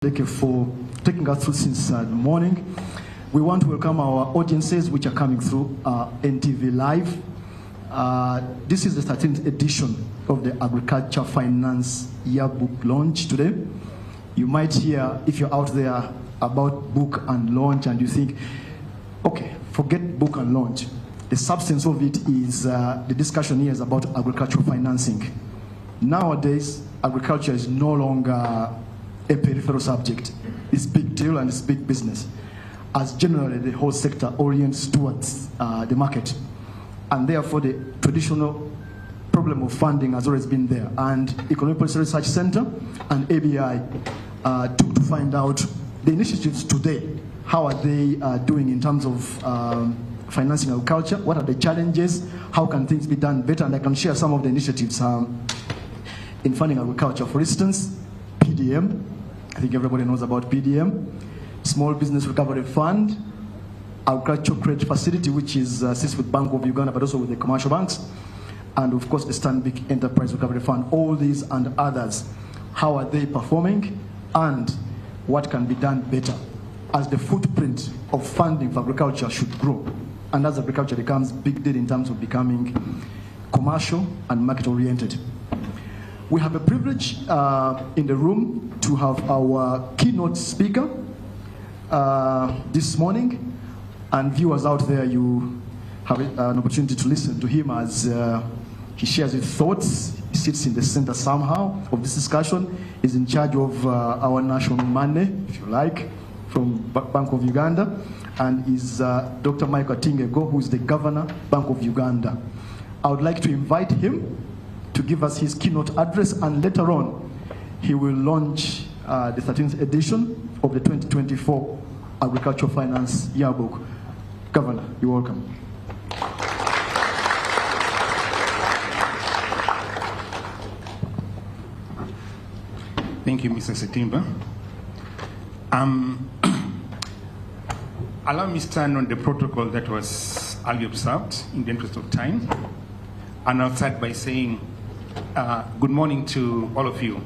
For taking us through since the morning. We want to welcome our audiences which are coming through NTV Live. This is the 13th edition of the Agriculture Finance Yearbook launch today. You might hear, if you're out there, about book and launch and you think, okay, forget book and launch. The substance of it is the discussion here is about agricultural financing. Nowadays, agriculture is no longer a peripheral subject. It's big deal and it's big business, as generally the whole sector orients towards the market. And therefore the traditional problem of funding has always been there. And Economic Policy Research Center and ABI took to find out the initiatives today. How are they doing in terms of financing agriculture? What are the challenges? How can things be done better? And I can share some of the initiatives in funding agriculture. For instance, PDM. I think everybody knows about PDM, Small Business Recovery Fund, Agricultural Credit Facility, which is sits with Bank of Uganda, but also with the commercial banks, and of course the Stanbic Enterprise Recovery Fund. All these and others, how are they performing, and what can be done better, as the footprint of funding for agriculture should grow, and as agriculture becomes big deal in terms of becoming commercial and market-oriented. We have a privilege in the room to have our keynote speaker this morning, and viewers out there, you have an opportunity to listen to him as he shares his thoughts. He sits in the center somehow of this discussion. He's in charge of our national money, if you like, from Bank of Uganda, and is Dr. Michael Atingego, who is the governor, Bank of Uganda. I would like to invite him to give us his keynote address, and later on he will launch the 13th edition of the 2024 Agricultural Finance Yearbook. Governor, you're welcome. Thank you, Mr. Setimba. Allow me to stand on the protocol that was early observed in the interest of time. And I'll start by saying good morning to all of you,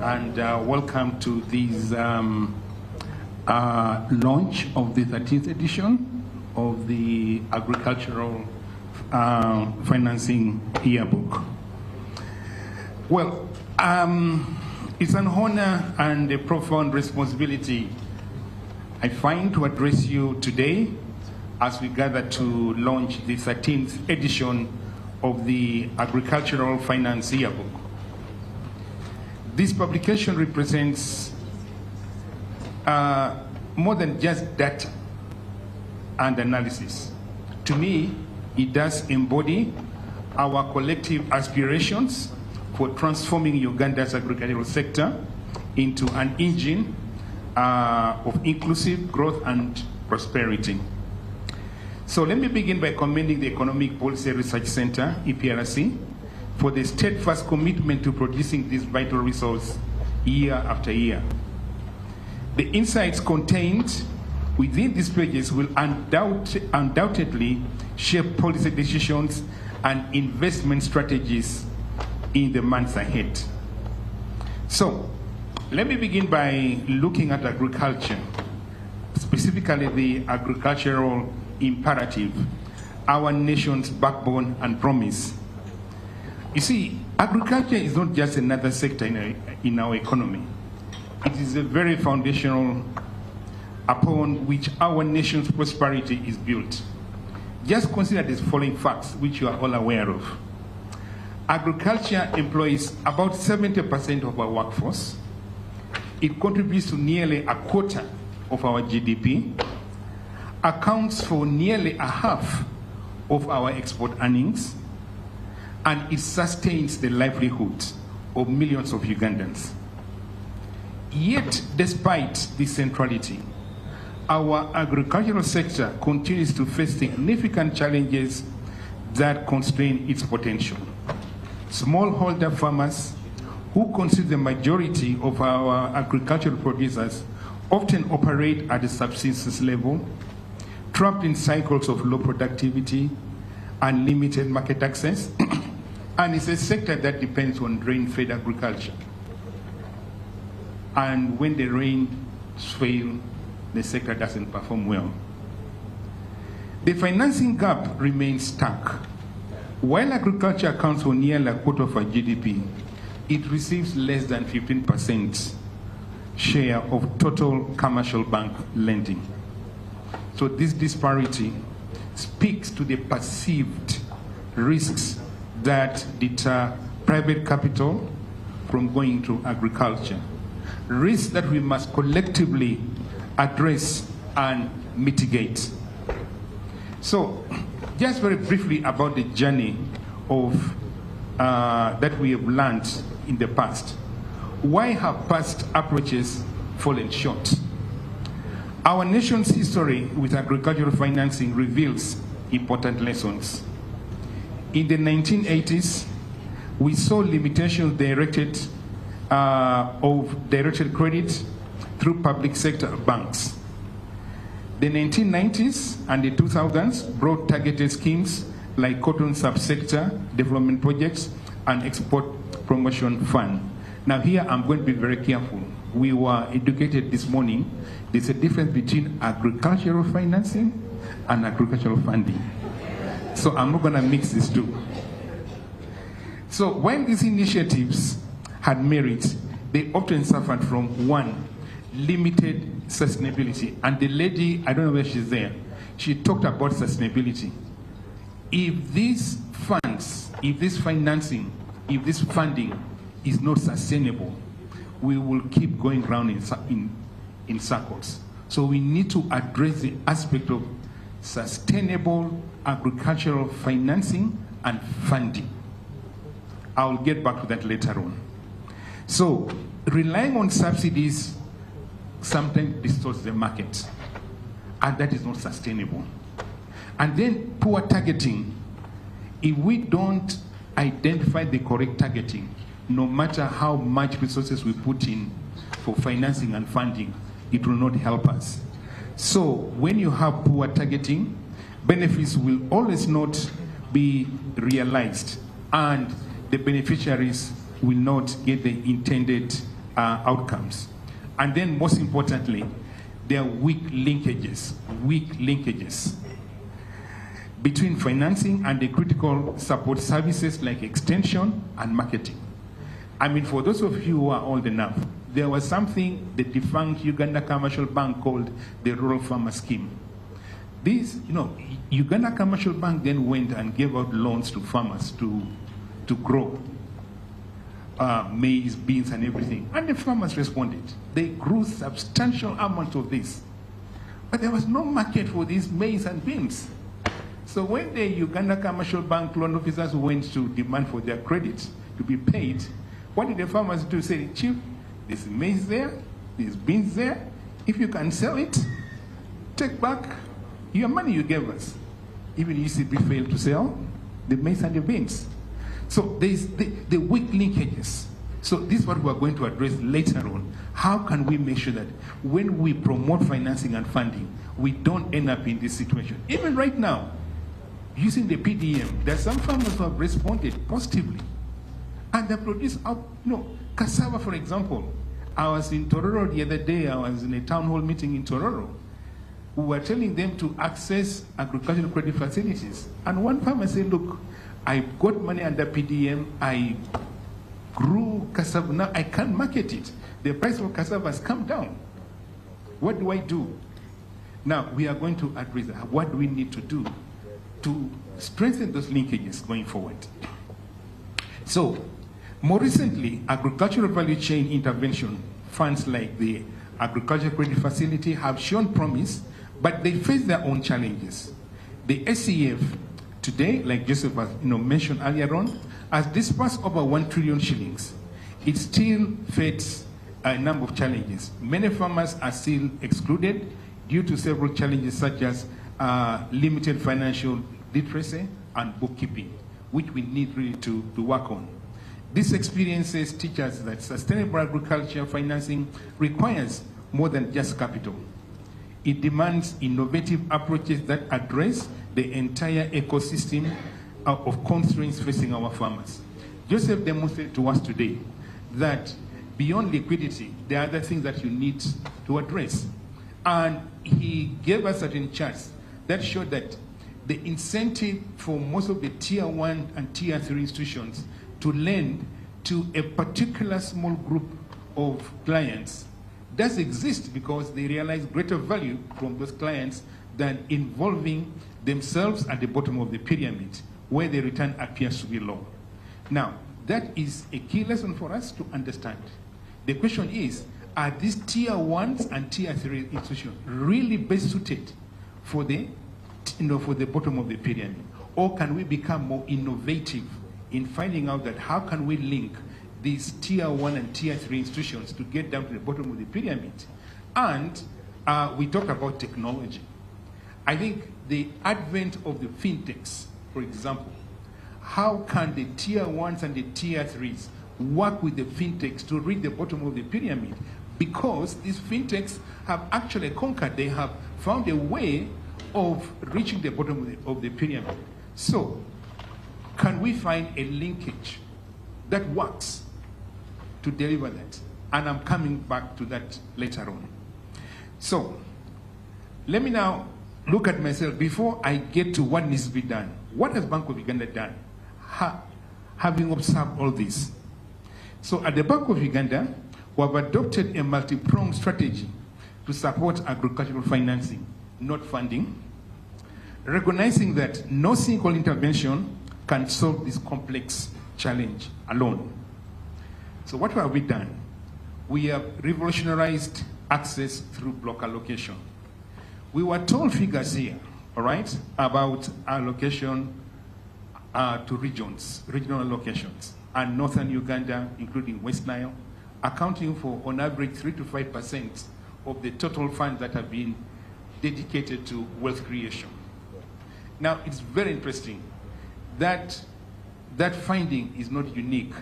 and welcome to this launch of the 13th edition of the Agricultural Financing Yearbook. Well, it's an honor and a profound responsibility I find to address you today as we gather to launch the 13th edition of the Agricultural Finance Yearbook. This publication represents more than just data and analysis. To me, it does embody our collective aspirations for transforming Uganda's agricultural sector into an engine of inclusive growth and prosperity. So let me begin by commending the Economic Policy Research Center, EPRC, for the steadfast commitment to producing this vital resource year after year. The insights contained within these pages will undoubtedly shape policy decisions and investment strategies in the months ahead. So let me begin by looking at agriculture, specifically the agricultural imperative, our nation's backbone and promise. You see, agriculture is not just another sector in our economy. It is a very foundational upon which our nation's prosperity is built. Just consider these following facts, which you are all aware of. Agriculture employs about 70% of our workforce. It contributes to nearly a quarter of our GDP, accounts for nearly a half of our export earnings, and it sustains the livelihood of millions of Ugandans. Yet, despite this centrality, our agricultural sector continues to face significant challenges that constrain its potential. Smallholder farmers, who constitute the majority of our agricultural producers, often operate at the subsistence level, trapped in cycles of low productivity and limited market access, and it's a sector that depends on rain-fed agriculture. and when the rains fail, the sector doesn't perform well. The financing gap remains stark. While agriculture accounts for nearly a quarter of our GDP, it receives less than 15% share of total commercial bank lending. So this disparity speaks to the perceived risks that deter private capital from going to agriculture. Risks that we must collectively address and mitigate. So, just very briefly about the journey of that we have learned in the past. Why have past approaches fallen short? Our nation's history with agricultural financing reveals important lessons. In the 1980s, we saw limitations directed credit through public sector banks. The 1990s and the 2000s brought targeted schemes like cotton subsector development projects and export promotion fund. Now here I'm going to be very careful. We were educated this morning. There's a difference between agricultural financing and agricultural funding. So I'm not going to mix these two. So when these initiatives had merit, they often suffered from one, limited sustainability. And the lady, I don't know where she's there, she talked about sustainability. If these funds, if this financing, if this funding is not sustainable, we will keep going round in circles. So we need to address the aspect of sustainable agricultural financing and funding. I'll get back to that later on. So relying on subsidies sometimes distorts the market, and that is not sustainable. And then poor targeting. If we don't identify the correct targeting, no matter how much resources we put in for financing and funding, it will not help us. So when you have poor targeting, benefits will always not be realized, and the beneficiaries will not get the intended outcomes. And then most importantly, there are weak linkages between financing and the critical support services like extension and marketing. I mean, for those of you who are old enough, there was something the defunct Uganda Commercial Bank called the Rural Farmer Scheme. This, Uganda Commercial Bank then went and gave out loans to farmers to grow maize, beans, and everything. And the farmers responded. They grew substantial amounts of this. But there was no market for these maize and beans. So when the Uganda Commercial Bank loan officers went to demand for their credit to be paid, what did the farmers do? Say, Chief, there's maize there, there's beans there. If you can sell it, take back your money you gave us. Even ECB failed to sell the maize and the beans. So there's the weak linkages. So this is what we're going to address later on. How can we make sure that when we promote financing and funding, we don't end up in this situation? Even right now, using the PDM, there are some farmers who have responded positively. And they produce, cassava, for example. I was in Tororo the other day. I was in a town hall meeting in Tororo. We were telling them to access agricultural credit facilities. And one farmer said, look, I got money under PDM. I grew cassava. Now I can't market it. The price of cassava has come down. What do I do? Now, we are going to address that. What do we need to do to strengthen those linkages going forward? So, more recently, agricultural value chain intervention funds like the Agricultural Credit Facility have shown promise, but they face their own challenges. The SCF today, like Joseph has mentioned earlier on, has disbursed over 1 trillion shillings. It still faces a number of challenges. Many farmers are still excluded due to several challenges such as limited financial literacy and bookkeeping, which we need really to work on. These experiences teach us that sustainable agriculture financing requires more than just capital. It demands innovative approaches that address the entire ecosystem of constraints facing our farmers. Joseph demonstrated to us today that beyond liquidity, there are other things that you need to address. And he gave us certain charts that showed that the incentive for most of the tier 1 and tier 3 institutions to lend to a particular small group of clients does exist because they realize greater value from those clients than involving themselves at the bottom of the pyramid, where the return appears to be low. Now, that is a key lesson for us to understand. The question is, are these tier 1s and tier 3 institutions really best suited for the, for the bottom of the pyramid? Or can we become more innovative in finding out that how can we link these tier 1 and tier 3 institutions to get down to the bottom of the pyramid? And we talked about technology. I think the advent of the fintechs, for example, how can the tier 1s and the tier 3s work with the fintechs to reach the bottom of the pyramid? Because these fintechs have actually conquered, they have found a way of reaching the bottom of the pyramid. So, can we find a linkage that works to deliver that? And I'm coming back to that later on. So, let me now look at myself before I get to what needs to be done. What has Bank of Uganda done? Having observed all this. So at the Bank of Uganda, we have adopted a multi-pronged strategy to support agricultural financing, not funding, recognizing that no single intervention can solve this complex challenge alone. So what have we done? We have revolutionized access through block allocation. We were told figures here, all right, about allocation to regions, regional allocations, and northern Uganda, including West Nile, accounting for, on average, 3 to 5% of the total funds that have been dedicated to wealth creation. Now, it's very interesting that that finding is not unique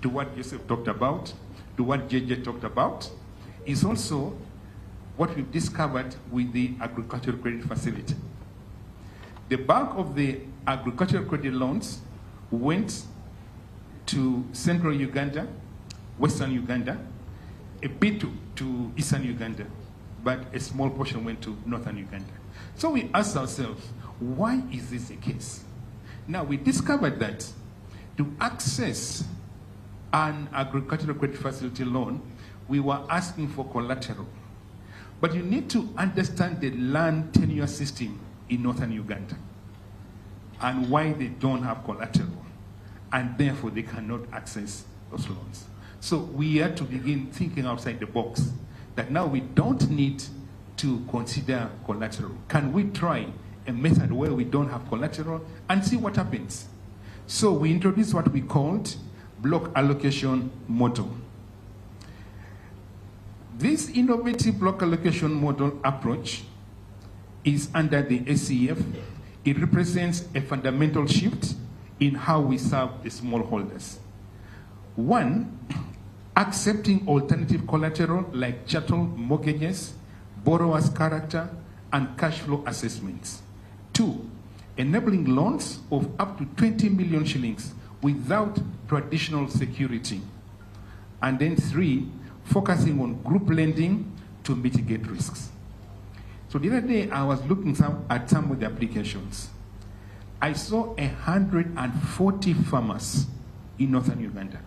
to what Joseph talked about, to what JJ talked about. It's also what we've discovered with the agricultural credit facility. The bulk of the agricultural credit loans went to central Uganda, western Uganda, a bit to eastern Uganda, but a small portion went to northern Uganda. So we asked ourselves, why is this the case? Now we discovered that to access an agricultural credit facility loan, we were asking for collateral. But you need to understand the land tenure system in northern Uganda and why they don't have collateral, and therefore they cannot access those loans. So we had to begin thinking outside the box, that now we don't need to consider collateral. Can we try a method where we don't have collateral and see what happens? So we introduced what we called block allocation model. This innovative block allocation model approach is under the ACF. It represents a fundamental shift in how we serve the smallholders. One, accepting alternative collateral like chattel mortgages, borrower's character, and cash flow assessments. Two, enabling loans of up to 20 million shillings without traditional security. And then three, focusing on group lending to mitigate risks. So the other day, I was looking at some of the applications. I saw 140 farmers in northern Uganda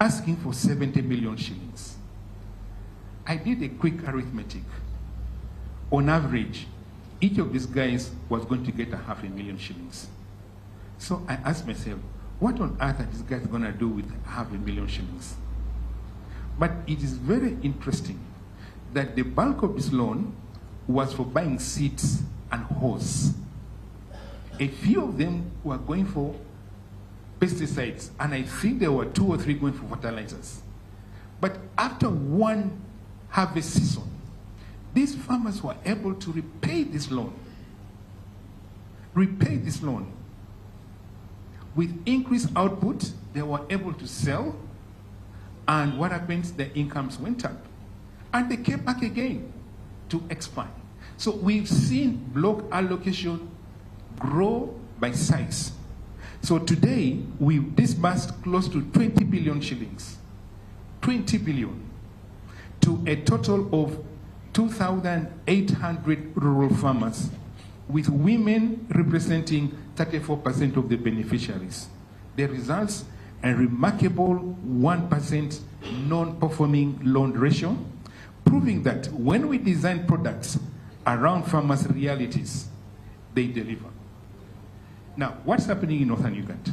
asking for 70 million shillings. I did a quick arithmetic. On average, each of these guys was going to get 500,000 shillings. So I asked myself, what on earth are these guys going to do with 500,000 shillings? But it is very interesting that the bulk of this loan was for buying seeds and hose. A few of them were going for pesticides, and I think there were 2 or 3 going for fertilizers. But after one harvest season, these farmers were able to repay this loan. With increased output, they were able to sell, and what happens? Their incomes went up. And they came back again to expand. So we've seen block allocation grow by size. So today, we've disbursed close to 20 billion shillings. 20 billion to a total of 2,800 rural farmers, with women representing 34% of the beneficiaries. The results, a remarkable 1% non-performing loan ratio, proving that when we design products around farmers' realities, they deliver. Now, what's happening in northern Uganda?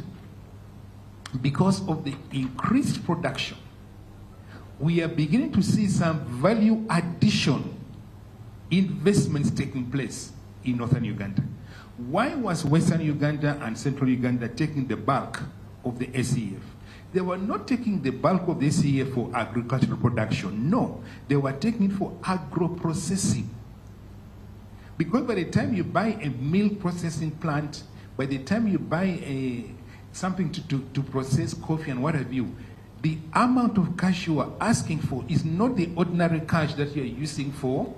Because of the increased production, we are beginning to see some value addition investments taking place in northern Uganda. Why was Western Uganda and Central Uganda taking the bulk of the SEF? They were not taking the bulk of the SEF for agricultural production. No, they were taking it for agro-processing. Because by the time you buy a milk processing plant, by the time you buy something to process coffee and what have you, the amount of cash you are asking for is not the ordinary cash that you are using for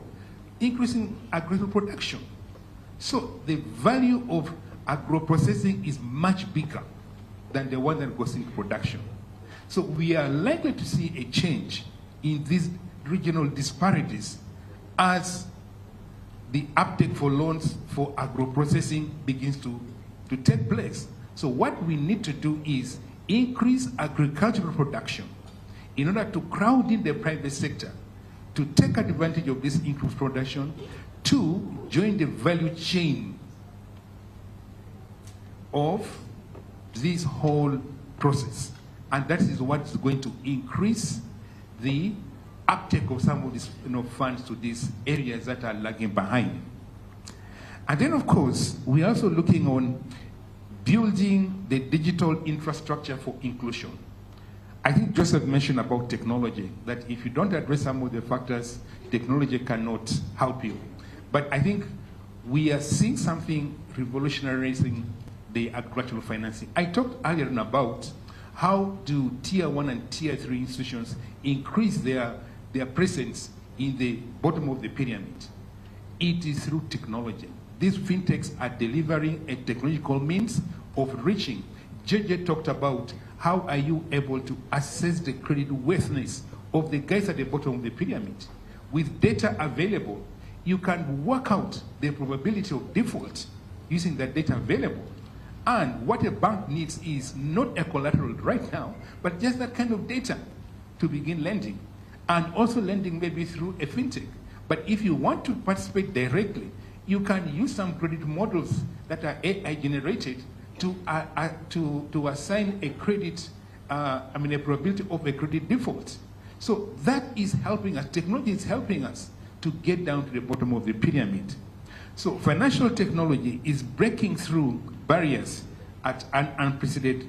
increasing agricultural production. So the value of agro-processing is much bigger than the one that goes into production. So we are likely to see a change in these regional disparities as the uptake for loans for agro-processing begins to take place. So what we need to do is increase agricultural production in order to crowd in the private sector to take advantage of this increased production, to join the value chain of this whole process. And that is what is going to increase the uptake of some of these funds to these areas that are lagging behind. And then, of course, we're also looking on building the digital infrastructure for inclusion. I think Joseph mentioned about technology, that if you don't address some of the factors, technology cannot help you. But I think we are seeing something revolutionizing the agricultural financing. I talked earlier about how do Tier 1 and Tier 3 institutions increase their presence in the bottom of the pyramid. It is through technology. These fintechs are delivering a technological means of reaching. JJ talked about how are you able to assess the credit worthiness of the guys at the bottom of the pyramid. With data available, you can work out the probability of default using that data available. And what a bank needs is not a collateral right now, but just that kind of data to begin lending. And also lending maybe through a fintech. But if you want to participate directly, you can use some credit models that are AI generated to assign a credit, a probability of a credit default. So that is helping us. Technology is helping us to get down to the bottom of the pyramid. So financial technology is breaking through barriers at an unprecedented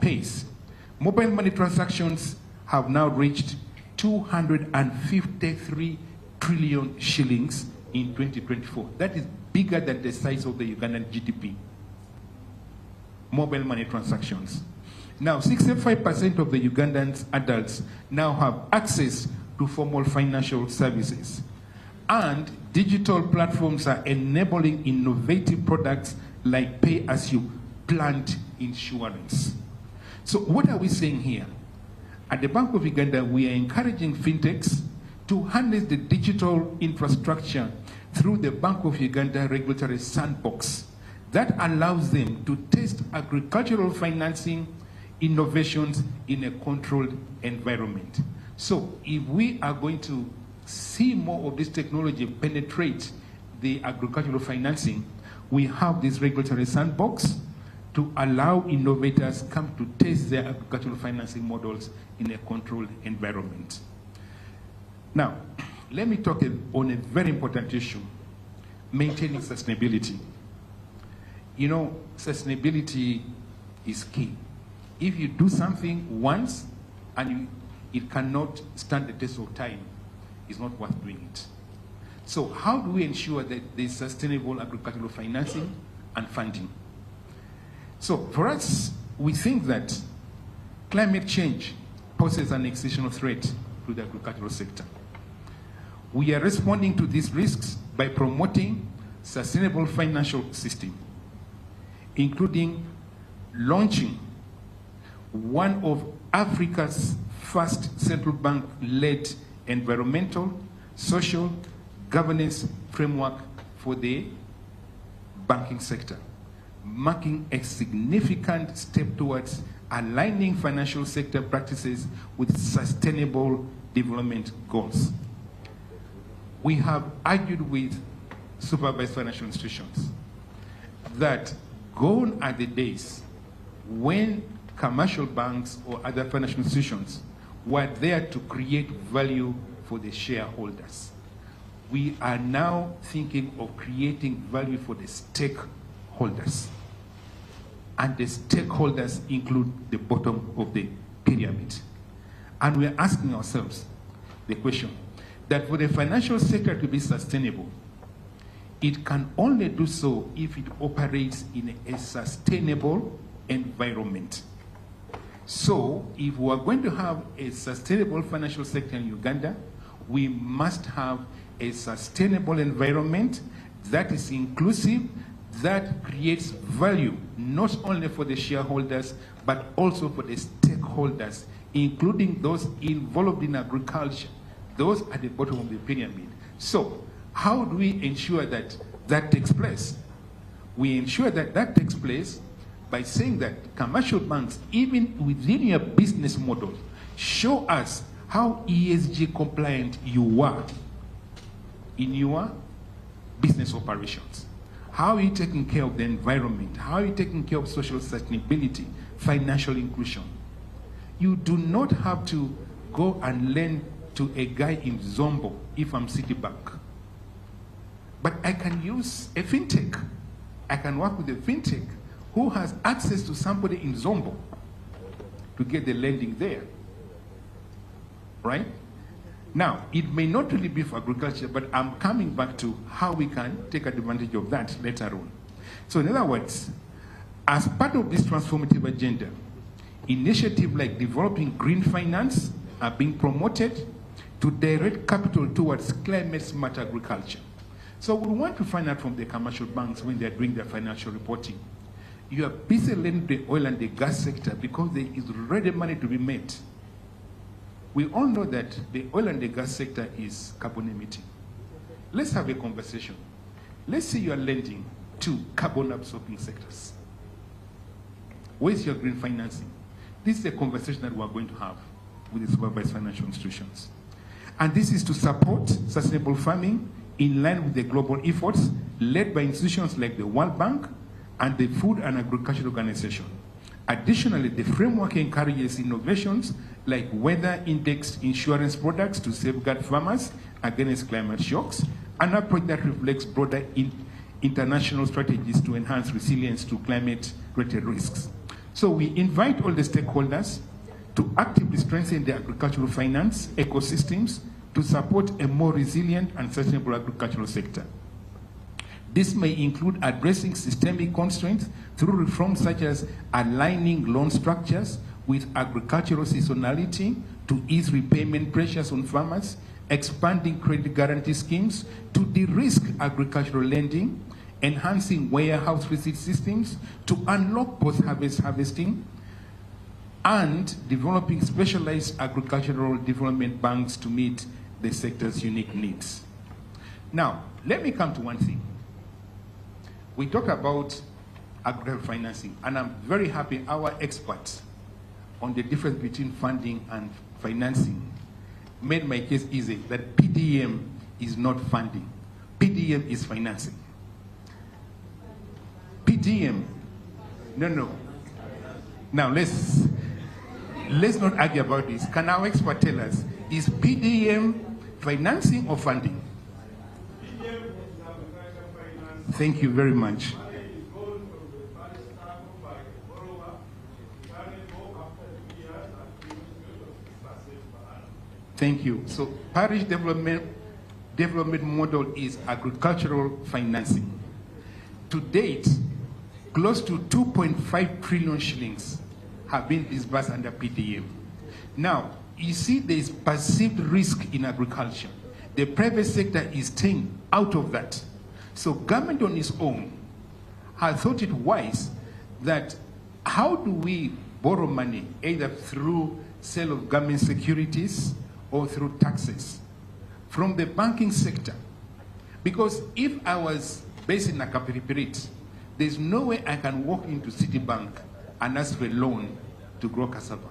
pace. Mobile money transactions have now reached 253 trillion shillings in 2024. That is bigger than the size of the Ugandan GDP. Mobile money transactions. Now, 65% of the Ugandan adults now have access to formal financial services. And digital platforms are enabling innovative products like pay-as-you-plant insurance. So what are we saying here? At the Bank of Uganda, we are encouraging fintechs to harness the digital infrastructure through the Bank of Uganda regulatory sandbox that allows them to test agricultural financing innovations in a controlled environment. So if we are going to see more of this technology penetrate the agricultural financing, we have this regulatory sandbox to allow innovators come to test their agricultural financing models in a controlled environment. Now, let me talk on a very important issue, maintaining sustainability. You know, sustainability is key. If you do something once and it cannot stand the test of time, it's not worth doing it. So how do we ensure that there's sustainable agricultural financing and funding? So for us, we think that climate change poses an existential threat to the agricultural sector. We are responding to these risks by promoting sustainable financial system, including launching one of Africa's first central bank-led environmental, social, governance framework for the banking sector, marking a significant step towards aligning financial sector practices with sustainable development goals. We have argued with supervised financial institutions that gone are the days when commercial banks or other financial institutions were there to create value for the shareholders. We are now thinking of creating value for the stakeholders. And the stakeholders include the bottom of the pyramid. And we're asking ourselves the question that for the financial sector to be sustainable, it can only do so if it operates in a sustainable environment. So if we are going to have a sustainable financial sector in Uganda, we must have a sustainable environment that is inclusive, that creates value, not only for the shareholders, but also for the stakeholders, including those involved in agriculture, those at the bottom of the pyramid. So how do we ensure that that takes place? We ensure that that takes place by saying that commercial banks, even within your business model, show us how ESG compliant you are in your business operations. How are you taking care of the environment? How are you taking care of social sustainability, financial inclusion? You do not have to go and lend to a guy in Zombo if I'm Citibank. But I can use a fintech. I can work with a fintech who has access to somebody in Zombo to get the lending there, right? Now, it may not really be for agriculture, but I'm coming back to how we can take advantage of that later on. So in other words, as part of this transformative agenda, initiatives like developing green finance are being promoted to direct capital towards climate-smart agriculture. So we want to find out from the commercial banks when they're doing their financial reporting. You are busy lending the oil and the gas sector because there is ready money to be made. We all know that the oil and the gas sector is carbon emitting. Let's have a conversation. Let's say you are lending to carbon absorbing sectors. Where's your green financing? This is a conversation that we're going to have with the supervised financial institutions. And this is to support sustainable farming in line with the global efforts led by institutions like the World Bank and the Food and Agriculture Organization. Additionally, the framework encourages innovations like weather-indexed insurance products to safeguard farmers against climate shocks, an approach that reflects broader international strategies to enhance resilience to climate-related risks. So we invite all the stakeholders to actively strengthen the agricultural finance ecosystems to support a more resilient and sustainable agricultural sector. This may include addressing systemic constraints through reforms such as aligning loan structures with agricultural seasonality to ease repayment pressures on farmers, expanding credit guarantee schemes to de-risk agricultural lending, enhancing warehouse receipt systems to unlock post-harvest harvesting, and developing specialized agricultural development banks to meet the sector's unique needs. Now, let me come to one thing. We talk about agricultural financing, and I'm very happy our experts on the difference between funding and financing made my case easy, that PDM is not funding. PDM is financing. PDM, no. Now let's not argue about this. Can our expert tell us, is PDM financing or funding? Thank you very much. Thank you. So parish development model is agricultural financing. To date, close to 2.5 trillion shillings have been disbursed under PDM. Now, you see there is perceived risk in agriculture. The private sector is staying out of that. So government on its own has thought it wise that how do we borrow money either through sale of government securities, or through taxes. From the banking sector, because if I was based in Nakapiripirit, there's no way I can walk into Citibank and ask for a loan to grow cassava.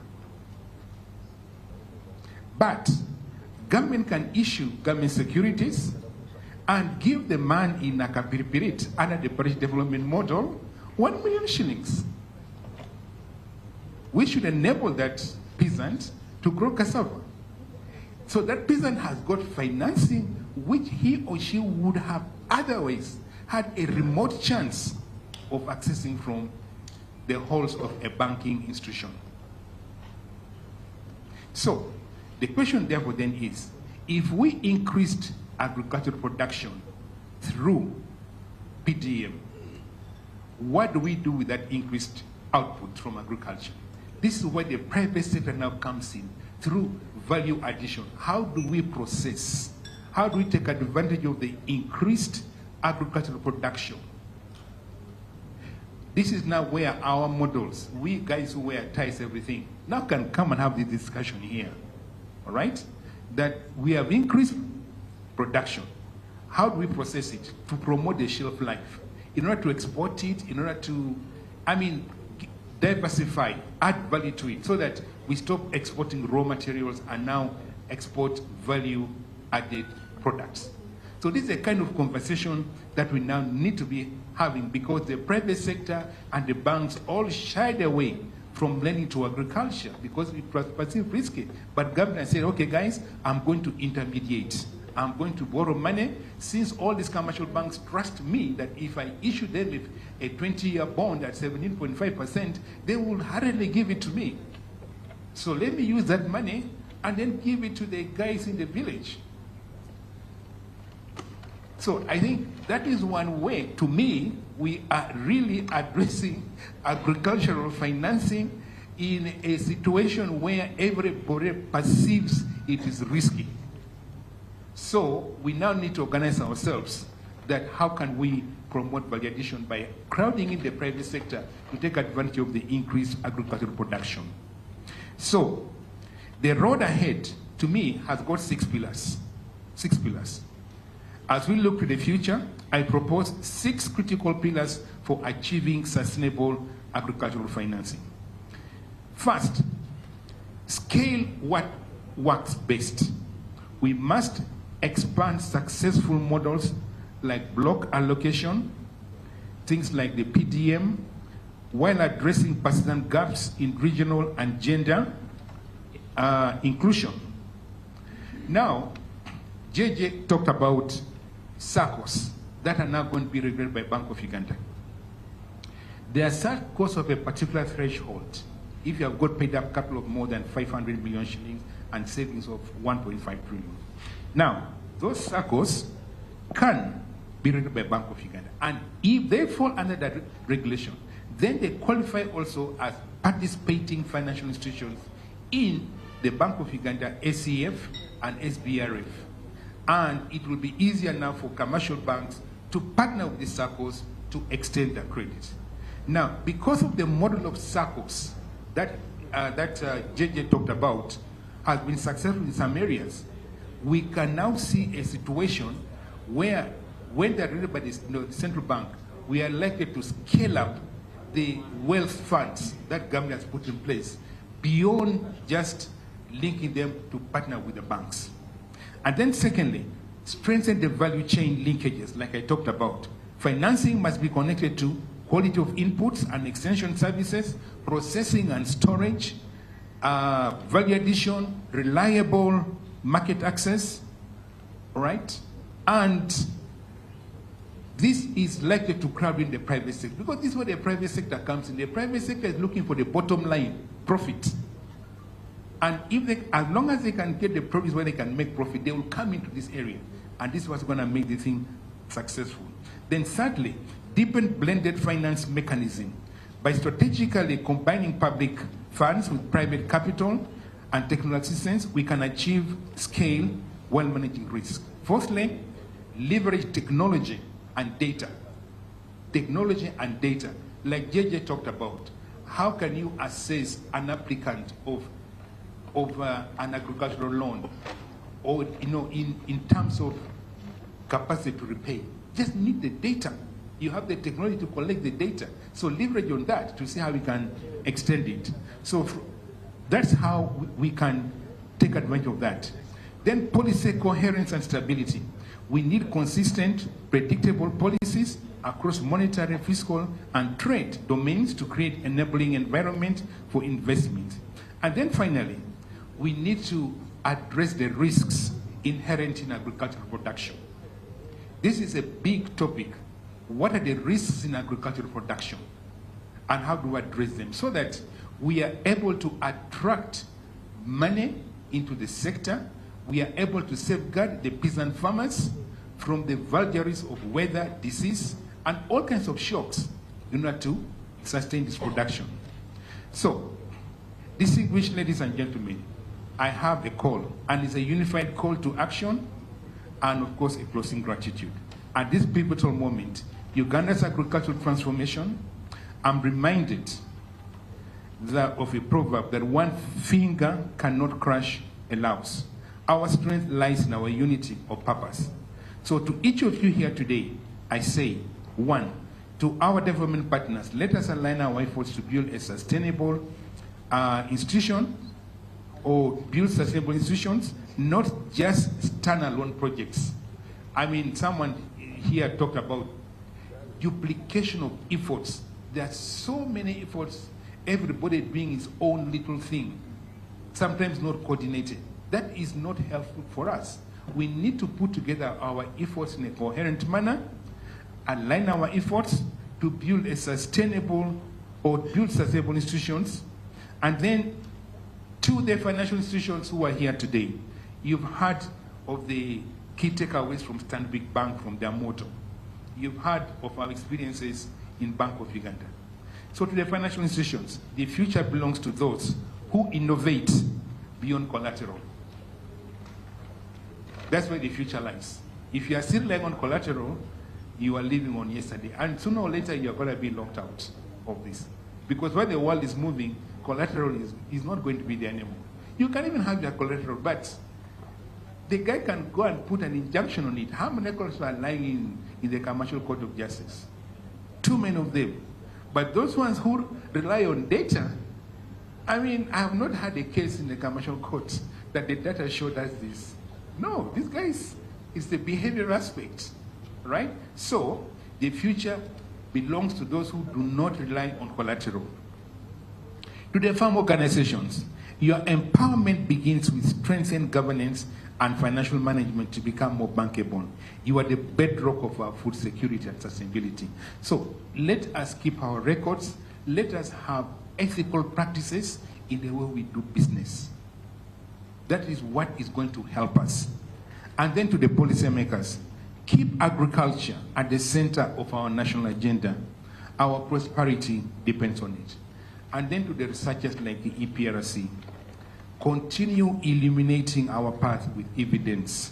But government can issue government securities and give the man in Nakapiripirit under the parish development model 1 million shillings. We should enable that peasant to grow cassava. So that peasant has got financing which he or she would have otherwise had a remote chance of accessing from the halls of a banking institution. So the question therefore then is, if we increased agricultural production through PDM, what do we do with that increased output from agriculture? This is where the private sector now comes in, through value addition. How do we process? How do we take advantage of the increased agricultural production? This is now where our models, we guys who wear ties, everything, now can come and have this discussion here, all right? That we have increased production. How do we process it to promote the shelf life? In order to export it, in order to, diversify, add value to it, so that we stop exporting raw materials and now export value-added products. So this is a kind of conversation that we now need to be having, because the private sector and the banks all shied away from lending to agriculture because it was perceived risky. But government said, okay guys, I'm going to intermediate. I'm going to borrow money, since all these commercial banks trust me that if I issue them a 20-year bond at 17.5%, they will hurriedly give it to me. So let me use that money and then give it to the guys in the village. So I think that is one way. To me, we are really addressing agricultural financing in a situation where everybody perceives it is risky. So we now need to organize ourselves that how can we promote value addition by crowding in the private sector to take advantage of the increased agricultural production. So the road ahead, to me, has got 6 pillars. 6 pillars. As we look to the future, I propose 6 critical pillars for achieving sustainable agricultural financing. First, scale what works best. We must expand successful models like block allocation, things like the PDM, while addressing persistent gaps in regional and gender inclusion. Now, JJ talked about SACCOs that are now going to be regulated by Bank of Uganda. There are SACCOs of a particular threshold. If you have got paid up capital of more than 500 million shillings and savings of 1.5 trillion. Now, those SACCOs can be regulated by Bank of Uganda. And if they fall under that regulation, then they qualify also as participating financial institutions in the Bank of Uganda, SEF and SBRF. And it will be easier now for commercial banks to partner with the SACCOs to extend their credit. Now, because of the model of SACCOs that JJ talked about has been successful in some areas, we can now see a situation where, when they're regulated by the central bank, we are likely to scale up the wealth funds that government has put in place beyond just linking them to partner with the banks. And then secondly, strengthen the value chain linkages like I talked about. Financing must be connected to quality of inputs and extension services, processing and storage, value addition, reliable market access, right? And this is likely to crowd in the private sector, because this is where the private sector comes in. The private sector is looking for the bottom line, profit. And if they, as long as they can get the profits where they can make profit, they will come into this area. And this is what's going to make the thing successful. Then thirdly, deepen blended finance mechanism by strategically combining public funds with private capital and technical assistance. We can achieve scale while managing risk. Fourthly, leverage technology and data. Technology and data, like JJ talked about. How can you assess an applicant of of an agricultural loan, or in terms of capacity to repay. Just need the data. You have the technology to collect the data. So leverage on that to see how we can extend it. So that's how we can take advantage of that. Then policy coherence and stability. We need consistent, predictable policies across monetary, fiscal, and trade domains to create enabling environment for investment. And then finally, we need to address the risks inherent in agricultural production. This is a big topic. What are the risks in agricultural production? And how do we address them so that we are able to attract money into the sector, we are able to safeguard the peasant farmers from the vagaries of weather, disease, and all kinds of shocks in order to sustain this production. So, distinguished ladies and gentlemen, I have a call, and it's a unified call to action, and of course a closing gratitude. At this pivotal moment, Uganda's agricultural transformation, I'm reminded of a proverb that one finger cannot crush a louse. Our strength lies in our unity of purpose. So to each of you here today, I say, one, to our development partners, let us align our efforts to build a sustainable institution, or build sustainable institutions, not just standalone projects. I mean, someone here talked about duplication of efforts. There are so many efforts, everybody doing his own little thing, sometimes not coordinated. That is not helpful for us. We need to put together our efforts in a coherent manner, align our efforts to build a sustainable institutions, and then to the financial institutions who are here today. You've heard of the key takeaways from Stanbic Bank, from their motto. You've heard of our experiences in Bank of Uganda. So to the financial institutions, the future belongs to those who innovate beyond collateral. That's where the future lies. If you are still relying on collateral, you are living on yesterday. And sooner or later, you're going to be locked out of this. Because where the world is moving, collateral is not going to be there anymore. You can even have your collateral, but the guy can go and put an injunction on it. How many collateral are lying in the Commercial Court of Justice? Too many of them. But those ones who rely on data, I mean, I have not had a case in the Commercial Court that the data showed us this. No, this guy is the behavioral aspect, right? So the future belongs to those who do not rely on collateral. To the farm organizations, your empowerment begins with strengthened governance and financial management to become more bankable. You are the bedrock of our food security and sustainability. So let us keep our records. Let us have ethical practices in the way we do business. That is what is going to help us. And then to the policymakers, keep agriculture at the center of our national agenda. Our prosperity depends on it. And then to the researchers like the EPRC, continue illuminating our path with evidence.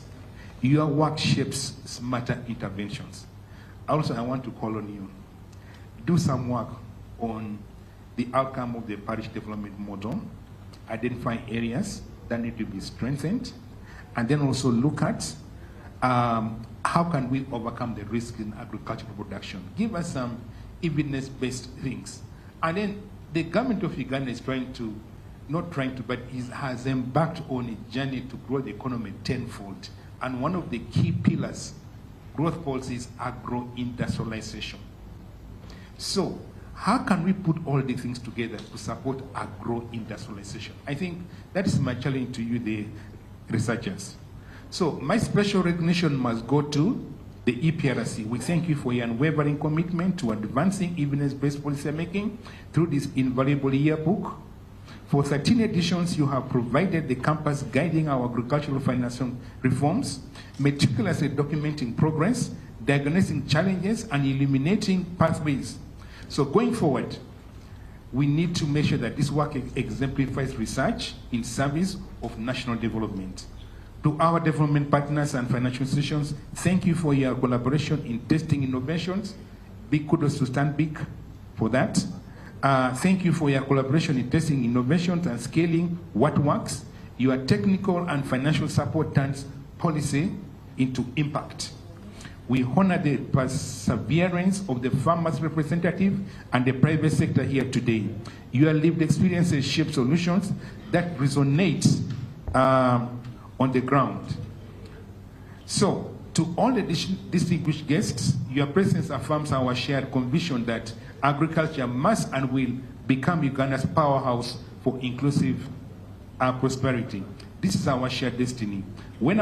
Your work shapes smarter interventions. Also, I want to call on you. Do some work on the outcome of the parish development model, identify areas that need to be strengthened, and then also look at how can we overcome the risk in agricultural production. Give us some evidence-based things. And then the government of Uganda is has embarked on a journey to grow the economy tenfold. And one of the key pillars, growth policies, agro-industrialization. So, how can we put all these things together to support agro-industrialization? I think that is my challenge to you, the researchers. So, my special recognition must go to the EPRC. We thank you for your unwavering commitment to advancing evidence-based policy making through this invaluable yearbook. For 13 editions, you have provided the compass guiding our agricultural financial reforms, meticulously documenting progress, diagnosing challenges, and illuminating pathways. So going forward, we need to make sure that this work exemplifies research in service of national development. To our development partners and financial institutions, thank you for your collaboration in testing innovations. Big kudos to Stanbic for that. Thank you for your collaboration in testing innovations and scaling what works. Your technical and financial support turns policy into impact. We honor the perseverance of the farmers' representative and the private sector here today. Your lived experiences shape solutions that resonate on the ground. So, to all the distinguished guests, your presence affirms our shared conviction that agriculture must and will become Uganda's powerhouse for inclusive prosperity. This is our shared destiny. When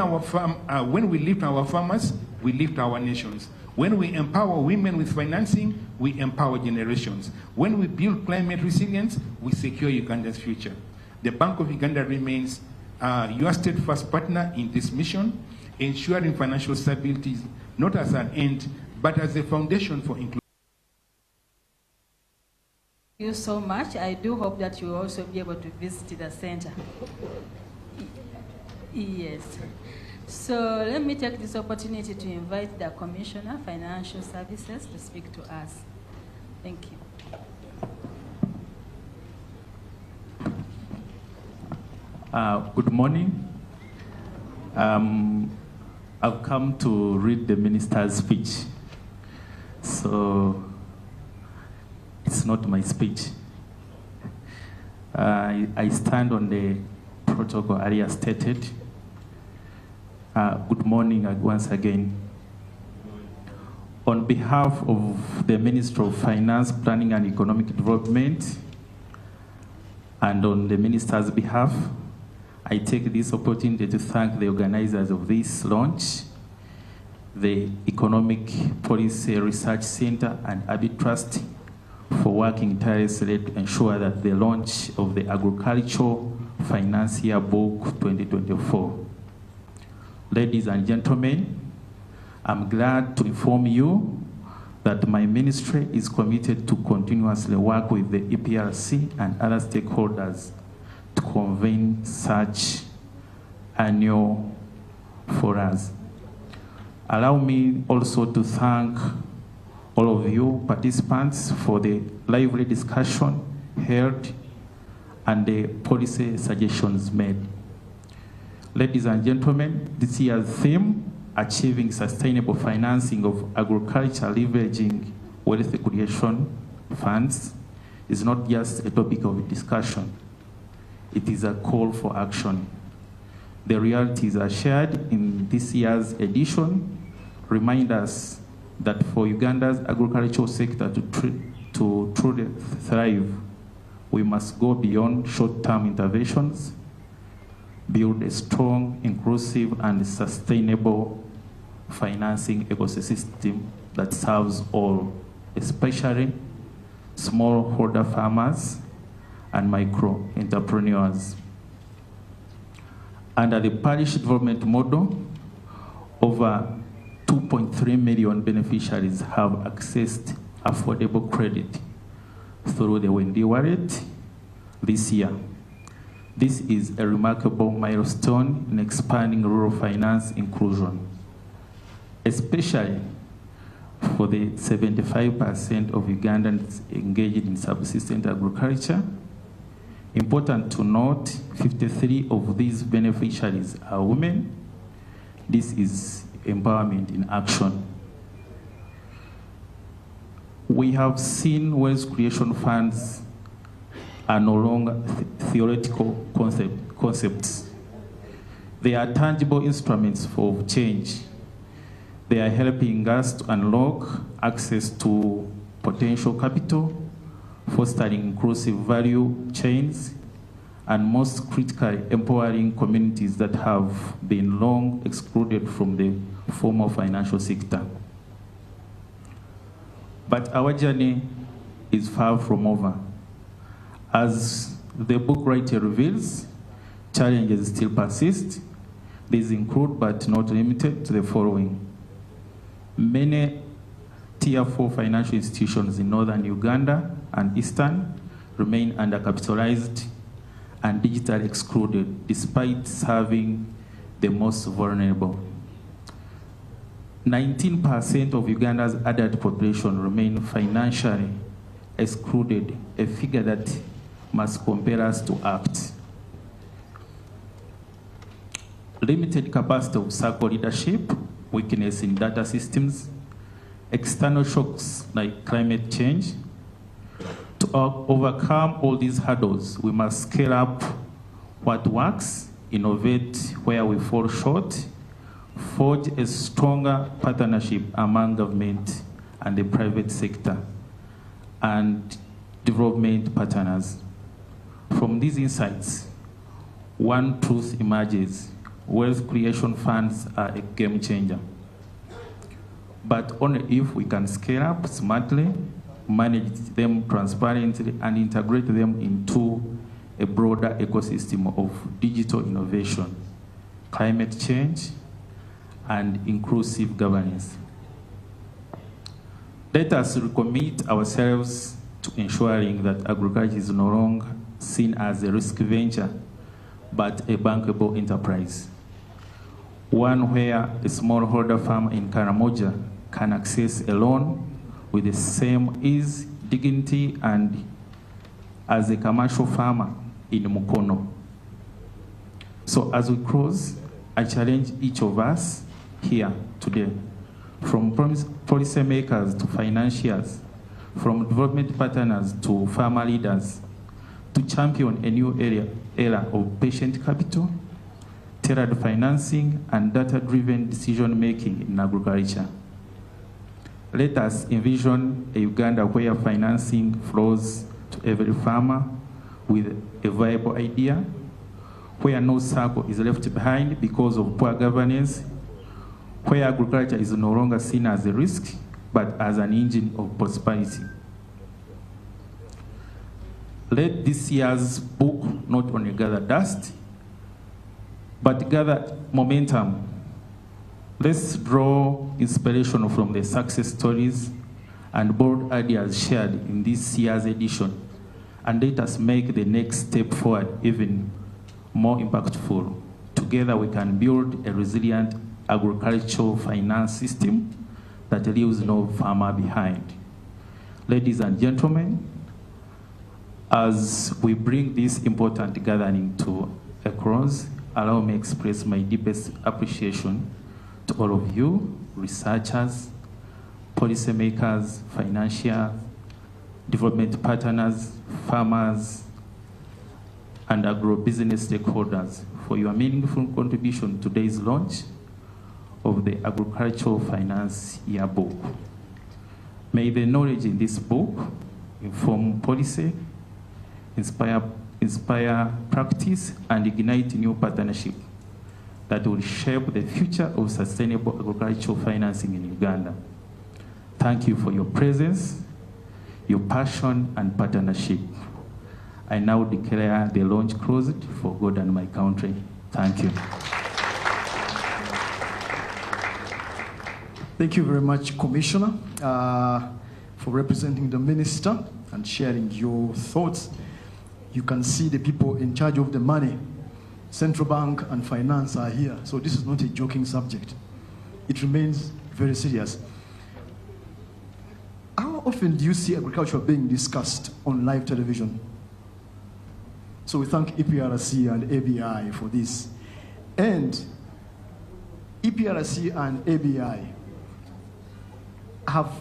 we lift our farmers, we lift our nations. When we empower women with financing, we empower generations. When we build climate resilience, we secure Uganda's future. The Bank of Uganda remains your steadfast partner in this mission, ensuring financial stability not as an end, but as a foundation for inclusion. Thank you so much. I do hope that you will also be able to visit the center. Yes. So let me take this opportunity to invite the Commissioner, Financial Services, to speak to us. Thank you. Good morning. I've come to read the minister's speech. So it's not my speech. I stand on the protocol earlier stated. Good morning once again. On behalf of the Minister of Finance, Planning and Economic Development, and on the Minister's behalf, I take this opportunity to thank the organizers of this launch, the Economic Policy Research Center and Abbey Trust, for working tirelessly to ensure that the launch of the Agricultural Finance Yearbook 2024. Ladies and gentlemen, I'm glad to inform you that my ministry is committed to continuously work with the EPRC and other stakeholders to convene such annual forums. Allow me also to thank all of you participants for the lively discussion held and the policy suggestions made. Ladies and gentlemen, this year's theme, Achieving Sustainable Financing of Agriculture Leveraging Wealth Creation Funds, is not just a topic of discussion. It is a call for action. The realities are shared in this year's edition remind us that for Uganda's agricultural sector to truly thrive, we must go beyond short-term interventions, build a strong, inclusive, and sustainable financing ecosystem that serves all, especially smallholder farmers and micro entrepreneurs. Under the parish development model, over 2.3 million beneficiaries have accessed affordable credit through the Wendy Wallet this year. This is a remarkable milestone in expanding rural finance inclusion, especially for the 75% of Ugandans engaged in subsistence agriculture. Important to note, 53 of these beneficiaries are women. This is empowerment in action. We have seen wealth creation funds are no longer theoretical concepts. They are tangible instruments for change. They are helping us to unlock access to potential capital, fostering inclusive value chains, and most critically, empowering communities that have been long excluded from the formal financial sector. But our journey is far from over. As the book writer reveals, challenges still persist. These include, but not limited to, the following. Many Tier 4 financial institutions in northern Uganda and eastern remain undercapitalized and digitally excluded, despite serving the most vulnerable. 19% of Uganda's adult population remain financially excluded, a figure that must compel us to act. limited capacity of circle leadership, weakness in data systems, external shocks like climate change. To overcome all these hurdles, we must scale up what works, innovate where we fall short, forge a stronger partnership among government and the private sector and development partners. From these insights, one truth emerges: wealth creation funds are a game changer. But only if we can scale up smartly, manage them transparently, and integrate them into a broader ecosystem of digital innovation, climate change, and inclusive governance. Let us recommit ourselves to ensuring that agriculture is no longer seen as a risky venture, but a bankable enterprise. One where a smallholder farmer in Karamoja can access a loan with the same ease, dignity, and as a commercial farmer in Mukono. So as we close, I challenge each of us here today, from policymakers to financiers, from development partners to farmer leaders, to champion a new era of patient capital, tailored financing, and data-driven decision-making in agriculture. Let us envision a Uganda where financing flows to every farmer with a viable idea, where no circle is left behind because of poor governance, where agriculture is no longer seen as a risk, but as an engine of prosperity. Let this year's book not only gather dust, but gather momentum. Let's draw inspiration from the success stories and bold ideas shared in this year's edition, and let us make the next step forward even more impactful. Together we can build a resilient agricultural finance system that leaves no farmer behind. Ladies and gentlemen, as we bring this important gathering to a close, allow me to express my deepest appreciation to all of you, researchers, policymakers, financiers, development partners, farmers, and agro-business stakeholders for your meaningful contribution to today's launch of the Agricultural Finance Yearbook. May the knowledge in this book inform policy, inspire practice, and ignite new partnership that will shape the future of sustainable agricultural financing in Uganda. Thank you for your presence, your passion, and partnership. I now declare the launch closed for God and my country. Thank you. Thank you very much, Commissioner, for representing the Minister and sharing your thoughts. You can see the people in charge of the money. Central Bank and Finance are here, so this is not a joking subject. It remains very serious. How often do you see agriculture being discussed on live television? So we thank EPRC and ABI for this. And EPRC and ABI have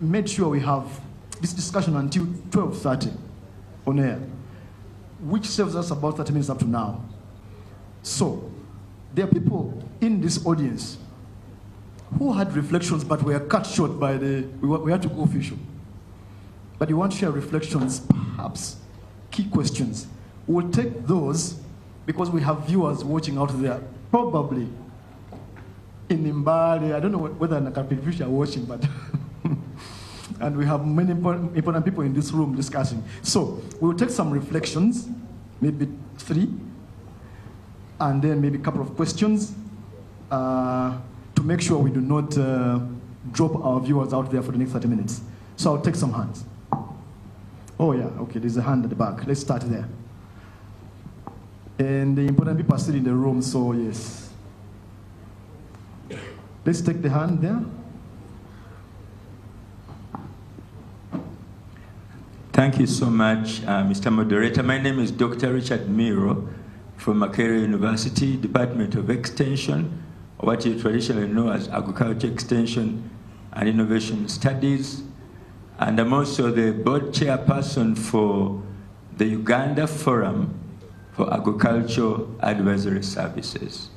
made sure we have this discussion until 12:30 on air, which saves us about 30 minutes up to now. So there are people in this audience who had reflections but were cut short by we had to go official. But you want to share reflections, perhaps key questions. We'll take those because we have viewers watching out there, probably in Mbale. I don't know whether Nakapilfish are watching, but and we have many important people in this room discussing. So we'll take some reflections, maybe 3, and then maybe a couple of questions to make sure we do not drop our viewers out there for the next 30 minutes. So I'll take some hands. Oh yeah, okay, there's a hand at the back. Let's start there. And the important people are still in the room, so yes. Let's take the hand there. Thank you so much, Mr. Moderator. My name is Dr. Richard Miro, from Makerere University, Department of Extension, or what you traditionally know as Agriculture Extension and Innovation Studies. And I'm also the board chairperson for the Uganda Forum for Agricultural Advisory Services.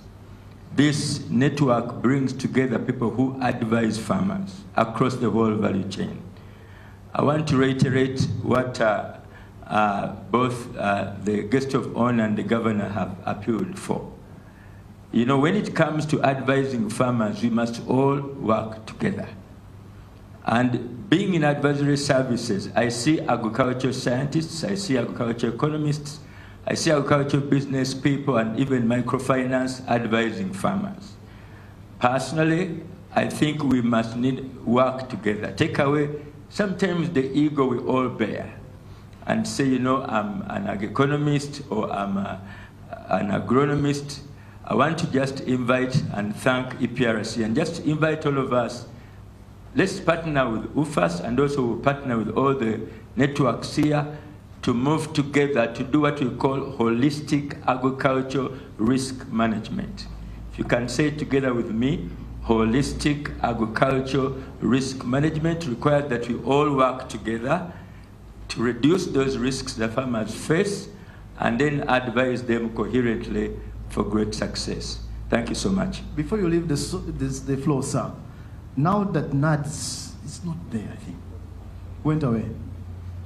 This network brings together people who advise farmers across the whole value chain. I want to reiterate what both the guest of honor and the governor have appealed for. You know, when it comes to advising farmers, we must all work together. And being in advisory services, I see agricultural scientists, I see agricultural economists, I see agricultural business people, and even microfinance advising farmers. Personally, I think we must work together. Take away sometimes the ego we all bear and say, you know, I'm an agronomist or I'm an agronomist. I want to just invite and thank EPRC and just invite all of us. Let's partner with UFAS and also partner with all the networks here to move together to do what we call holistic agricultural risk management. If you can say it together with me, holistic agricultural risk management requires that we all work together to reduce those risks that farmers face and then advise them coherently for great success. Thank you so much. Before you leave the floor, sir, now that NADS is not there, I think, went away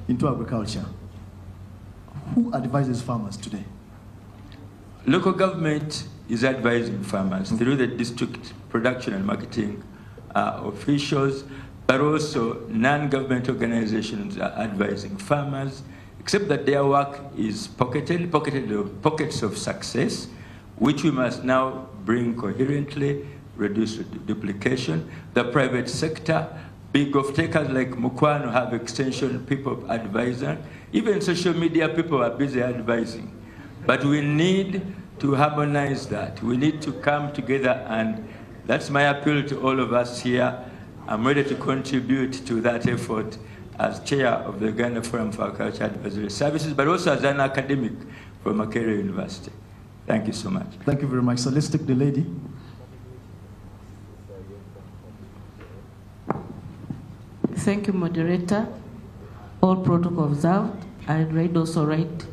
into agriculture, who advises farmers today? Local government is advising farmers through the district production and marketing officials, but also non-government organizations are advising farmers, except that their work is pockets of success, which we must now bring coherently, reduce duplication. The private sector, big off-takers like Mukwano have extension people advising. Even social media people are busy advising. But we need to harmonize that. We need to come together, and that's my appeal to all of us here. I'm ready to contribute to that effort as chair of the Uganda Forum for Agriculture Advisory Services, but also as an academic from Makerere University. Thank you so much. Thank you very much. So let's take the lady. Thank you, moderator. All protocol observed. I read also right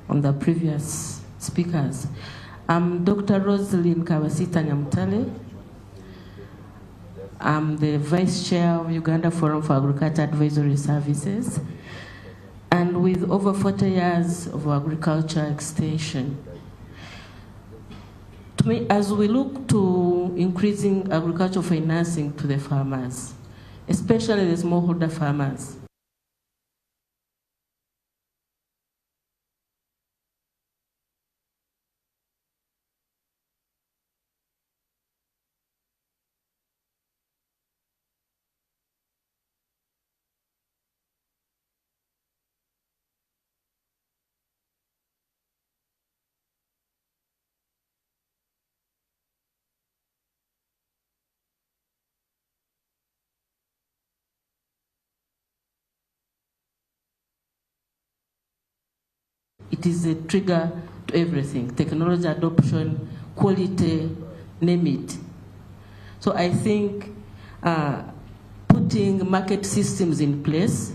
on the previous speakers. I'm Dr. Rosalind Kawasita Nyamutale. I'm the Vice Chair of Uganda Forum for Agriculture Advisory Services, and with over 40 years of agriculture extension. To me, as we look to increasing agricultural financing to the farmers, especially the smallholder farmers, it is a trigger to everything: technology adoption, quality, name it. So I think putting market systems in place,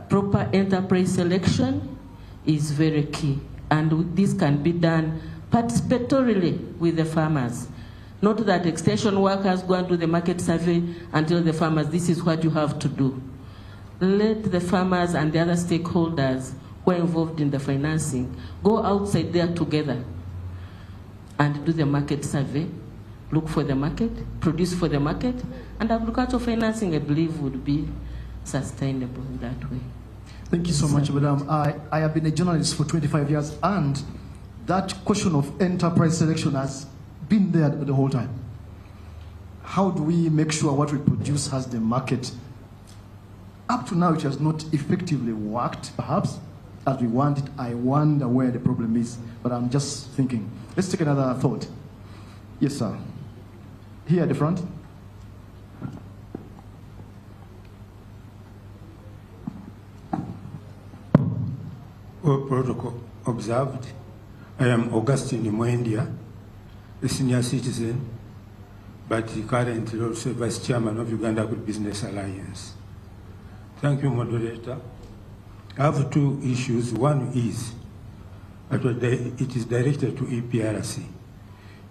proper enterprise selection is very key. And this can be done participatorily with the farmers. Not that extension workers go and do the market survey and tell the farmers, this is what you have to do. Let the farmers and the other stakeholders who are involved in the financing go outside there together and do the market survey, look for the market, produce for the market, and agricultural financing, I believe, would be sustainable in that way. Thank you so much, Madam. I have been a journalist for 25 years, and that question of enterprise selection has been there the whole time. How do we make sure what we produce has the market? Up to now, it has not effectively worked, perhaps, as we want it. I wonder where the problem is, but I'm just thinking. Let's take another thought. Yes, sir. Here at the front. All protocol observed. I am Augustine Mwendia, a senior citizen, but currently also Vice Chairman of Uganda Agribusiness Alliance. Thank you, moderator. I have two issues. One is that it is directed to EPRC.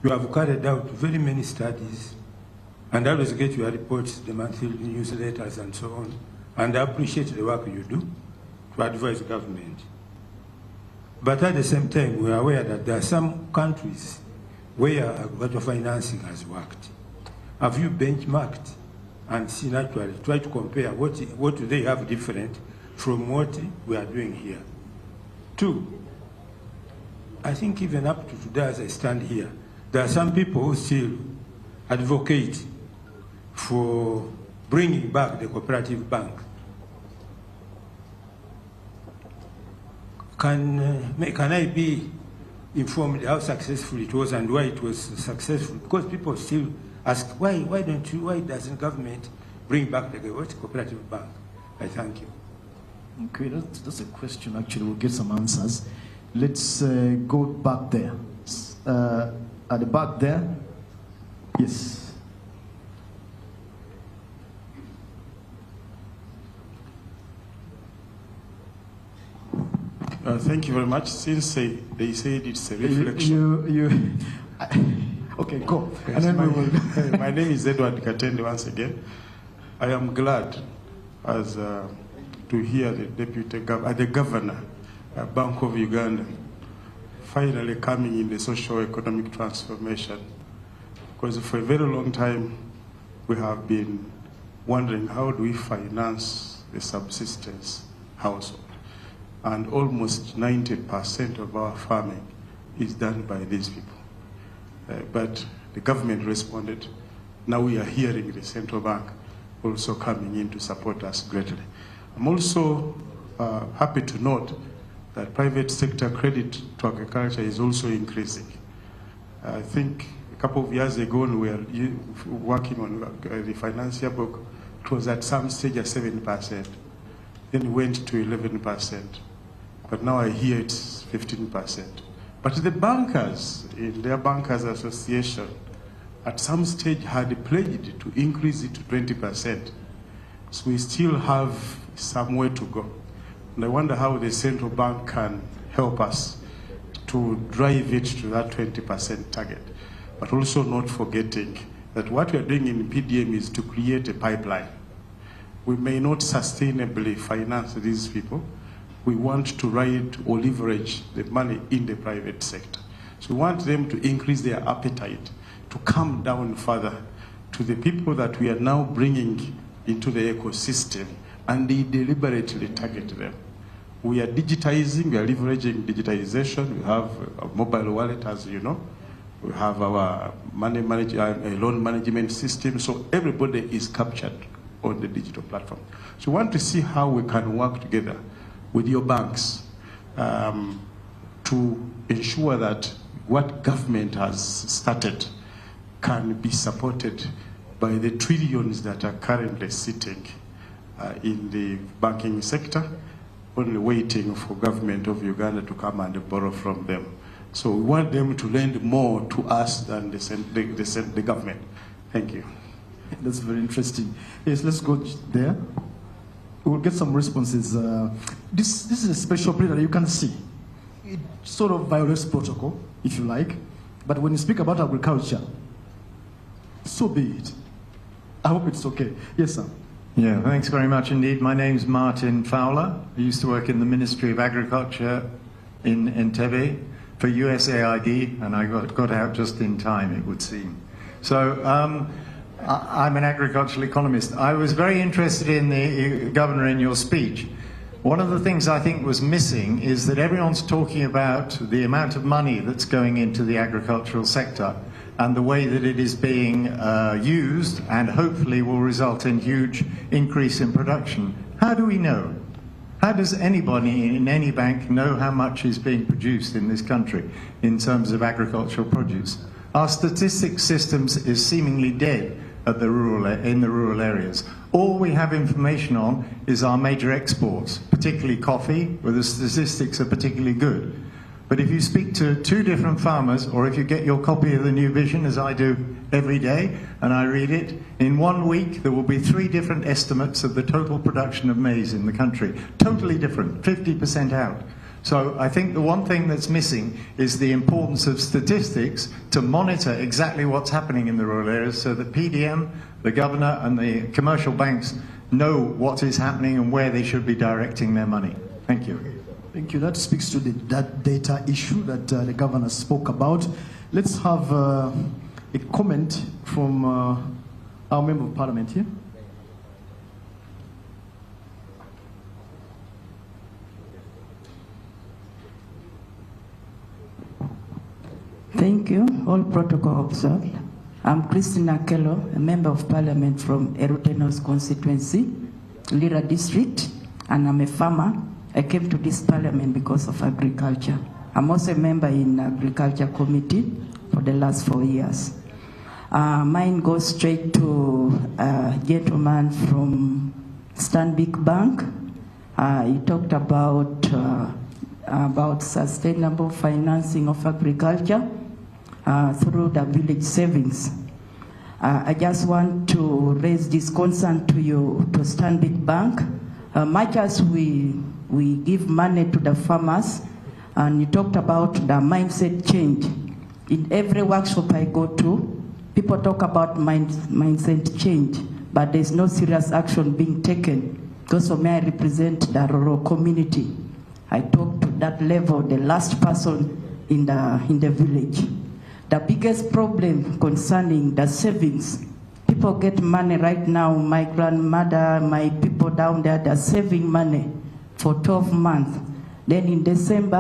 You have carried out very many studies, and I always get your reports, the monthly newsletters, and so on. And I appreciate the work you do to advise the government. But at the same time, we are aware that there are some countries where agricultural financing has worked. Have you benchmarked and seen actually, try to compare what do they have different from what we are doing here? Two, I think even up to today as I stand here, there are some people who still advocate for bringing back the cooperative bank. Can I be informed how successful it was and why it was successful? Because people still ask, why doesn't government bring back the cooperative bank? I thank you. Okay, that's a question. Actually, we'll get some answers. Let's go back there. At the back there, yes. Thank you very much. Since they said it's a reflection. Okay, go. Yes, and then we will. My name is Edward Katende once again. I am glad to hear the governor, Bank of Uganda, finally coming in the socio-economic transformation. Because for a very long time, we have been wondering how do we finance the subsistence household. And almost 90% of our farming is done by these people. But the government responded. Now we are hearing the central bank also coming in to support us greatly. I'm also happy to note that private sector credit to agriculture is also increasing. I think a couple of years ago when we were working on the financial book, it was at some stage at 7%, then it went to 11%. But now I hear it's 15%. But the bankers, in their bankers association, at some stage had pledged to increase it to 20%. So we still have some way to go. And I wonder how the central bank can help us to drive it to that 20% target. But also not forgetting that what we are doing in PDM is to create a pipeline. We may not sustainably finance these people. We want to ride or leverage the money in the private sector. So we want them to increase their appetite, to come down further to the people that we are now bringing into the ecosystem, and they deliberately target them. We are digitizing, we are leveraging digitization. We have a mobile wallet, as you know. We have our loan management system. So everybody is captured on the digital platform. So we want to see how we can work together with your banks to ensure that what government has started can be supported by the trillions that are currently sitting in the banking sector, only waiting for government of Uganda to come and borrow from them. So we want them to lend more to us than the government. Thank you. That's very interesting. Yes, let's go there. We'll get some responses. This is a special play that you can see. It sort of violates protocol, if you like. But when you speak about agriculture, so be it. I hope it's okay. Yes, sir. Yeah, thanks very much indeed. My name's Martin Fowler. I used to work in the Ministry of Agriculture in Entebbe for USAID, and I got out just in time, it would seem. So I'm an agricultural economist. I was very interested in the Governor in your speech. One of the things I think was missing is that everyone's talking about the amount of money that's going into the agricultural sector and the way that it is being used and hopefully will result in huge increase in production. How do we know? How does anybody in any bank know how much is being produced in this country in terms of agricultural produce? Our statistics systems is seemingly dead in the rural areas. All we have information on is our major exports, particularly coffee, where the statistics are particularly good. But if you speak to 2 different farmers, or if you get your copy of the New Vision, as I do every day, and I read it, in 1 week there will be 3 different estimates of the total production of maize in the country. Totally different, 50% out. So I think the one thing that's missing is the importance of statistics to monitor exactly what's happening in the rural areas so that PDM, the governor, and the commercial banks know what is happening and where they should be directing their money. Thank you. Thank you. That speaks to that data issue that the governor spoke about. Let's have a comment from our member of parliament here. Thank you. All protocol observed. I'm Christina Kello, a member of parliament from Erutenos constituency, Lira district, and I'm a farmer. I came to this parliament because of agriculture. I'm also a member in agriculture committee for the last 4 years. Mine goes straight to a gentleman from Stanbic Bank. He talked about sustainable financing of agriculture through the village savings. I just want to raise this concern to you, to Stanbic Bank. Much as we give money to the farmers, and you talked about the mindset change. In every workshop I go to, people talk about mindset change, but there's no serious action being taken. Because for me, I represent the rural community. I talk to that level, the last person in the village. The biggest problem concerning the savings, people get money right now. My grandmother, my people down there, they're saving money for 12 months. Then in December,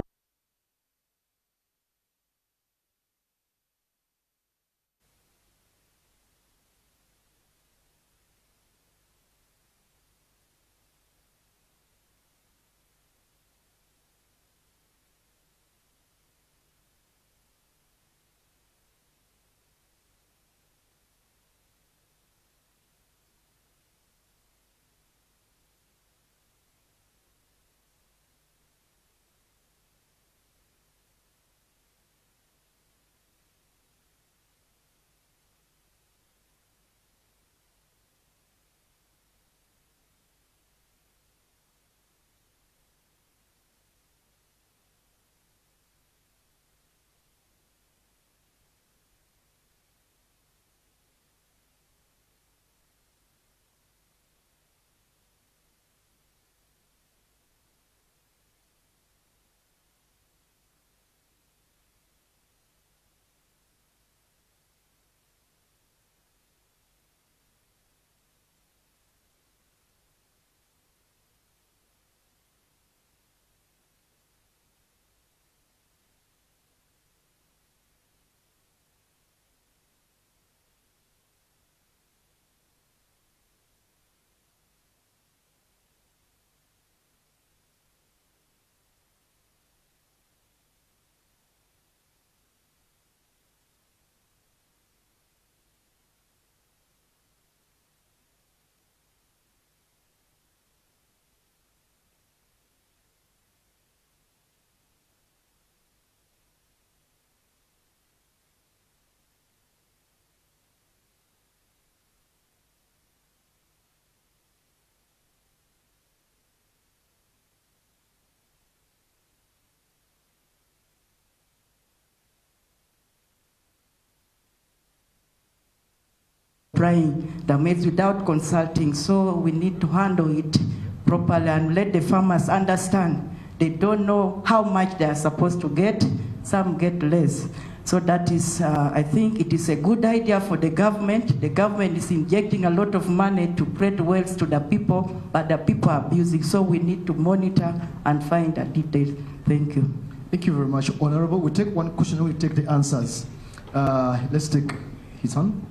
trying the maize without consulting, so we need to handle it properly and let the farmers understand. They don't know how much they are supposed to get, some get less. So that is, I think it is a good idea for the government. The government is injecting a lot of money to create wealth to the people, but the people are abusing, so we need to monitor and find the details. Thank you. Thank you very much, Honorable. We'll take one question, we'll take the answers. Let's take his hand.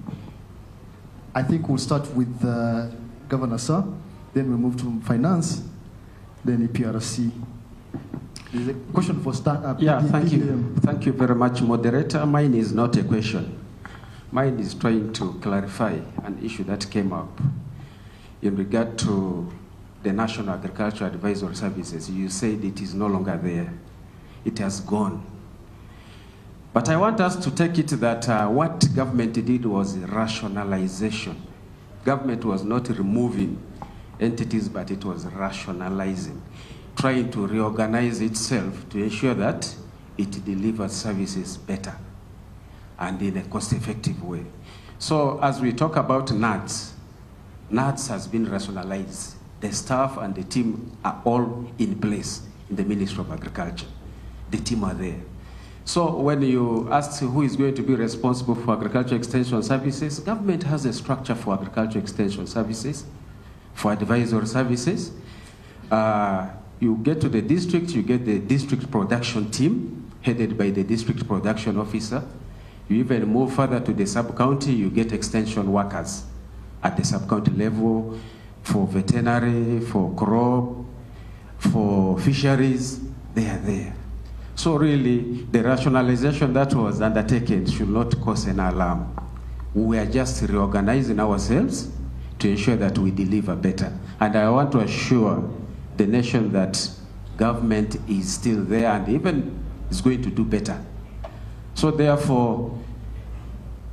I think we'll start with Governor Sir, then we'll move to Finance, then EPRC. There's a question for start. Yeah, thank you. Thank you very much, moderator. Mine is not a question. Mine is trying to clarify an issue that came up in regard to the National Agricultural Advisory Services. You said it is no longer there. it has gone. But I want us to take it that what government did was rationalization. Government was not removing entities, but it was rationalizing, trying to reorganize itself to ensure that it delivers services better and in a cost-effective way. So as we talk about NADS, NADS has been rationalized. The staff and the team are all in place in the Ministry of Agriculture. The team are there. So when you ask who is going to be responsible for agriculture extension services, government has a structure for agriculture extension services, for advisory services. You get to the district, you get the district production team, headed by the district production officer. You even move further to the sub-county, you get extension workers at the sub-county level for veterinary, for crop, for fisheries, they are there. So really, the rationalization that was undertaken should not cause an alarm. We are just reorganizing ourselves to ensure that we deliver better. And I want to assure the nation that government is still there and even is going to do better. So therefore,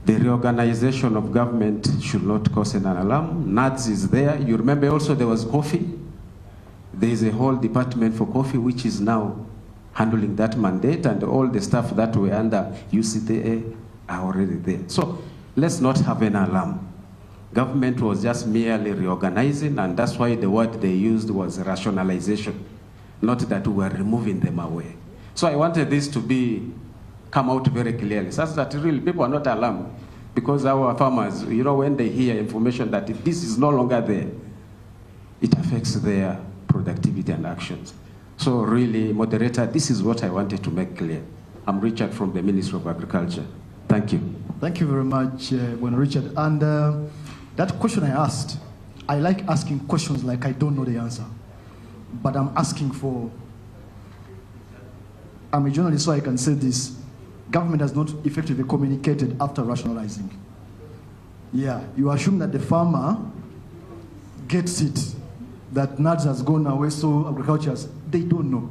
the reorganization of government should not cause an alarm. NADS is there. You remember also there was coffee. There is a whole department for coffee which is now handling that mandate, and all the staff that were under UCTA are already there. So let's not have an alarm. Government was just merely reorganizing, and that's why the word they used was rationalization, not that we were removing them away. So I wanted this to come out very clearly, such that really people are not alarmed, because our farmers, you know, when they hear information that if this is no longer there, it affects their productivity and actions. So really, moderator, this is what I wanted to make clear. I'm Richard from the Ministry of Agriculture. Thank you. Thank you very much, Richard. And that question I asked, I like asking questions like I don't know the answer, but I'm asking for, I'm a journalist, so I can say this. Government has not effectively communicated after rationalizing. Yeah, you assume that the farmer gets it, that NADS has gone away, so agriculture they don't know.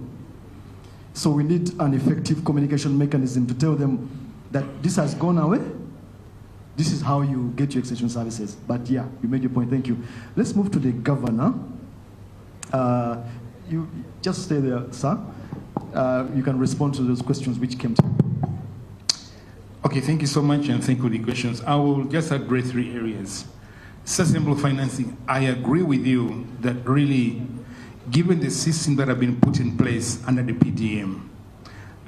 So we need an effective communication mechanism to tell them that this has gone away. This is how you get your extension services. But yeah, you made your point, thank you. Let's move to the governor. You just stay there, sir. You can respond to those questions which came to you. Okay, thank you so much, and thank you for the questions. I will just address 3 areas. Sustainable financing, I agree with you that really, given the system that have been put in place under the PDM,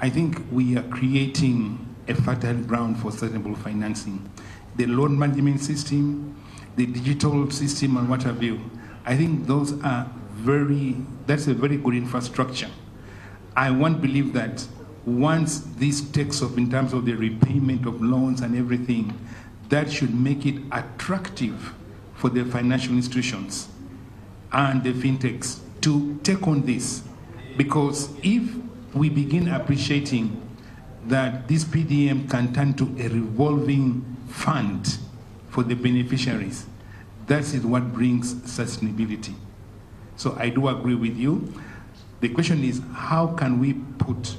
I think we are creating a fertile ground for sustainable financing. The loan management system, the digital system, and what have you. I think those are that's a very good infrastructure. I won't believe that once this takes off in terms of the repayment of loans and everything, that should make it attractive for the financial institutions and the fintechs to take on this. Because if we begin appreciating that this PDM can turn to a revolving fund for the beneficiaries, that is what brings sustainability. So I do agree with you. The question is, how can we put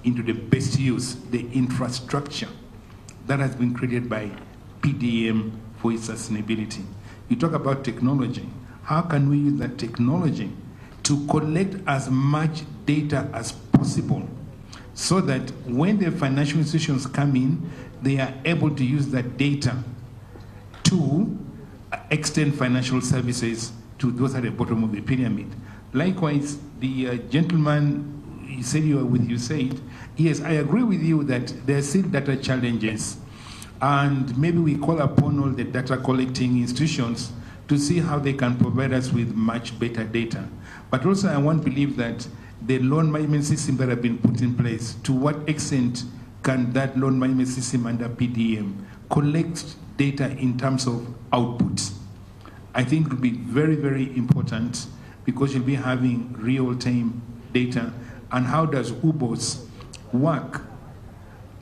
into the best use the infrastructure that has been created by PDM for its sustainability? You talk about technology. How can we use that technology to collect as much data as possible so that when the financial institutions come in, they are able to use that data to extend financial services to those at the bottom of the pyramid. Likewise, the gentleman said, yes, I agree with you that there are still data challenges, and maybe we call upon all the data collecting institutions to see how they can provide us with much better data. But also I want to believe that the loan management system that have been put in place, to what extent can that loan management system under PDM collect data in terms of outputs? I think it would be very, very important, because you'll be having real-time data. And how does UBOS work,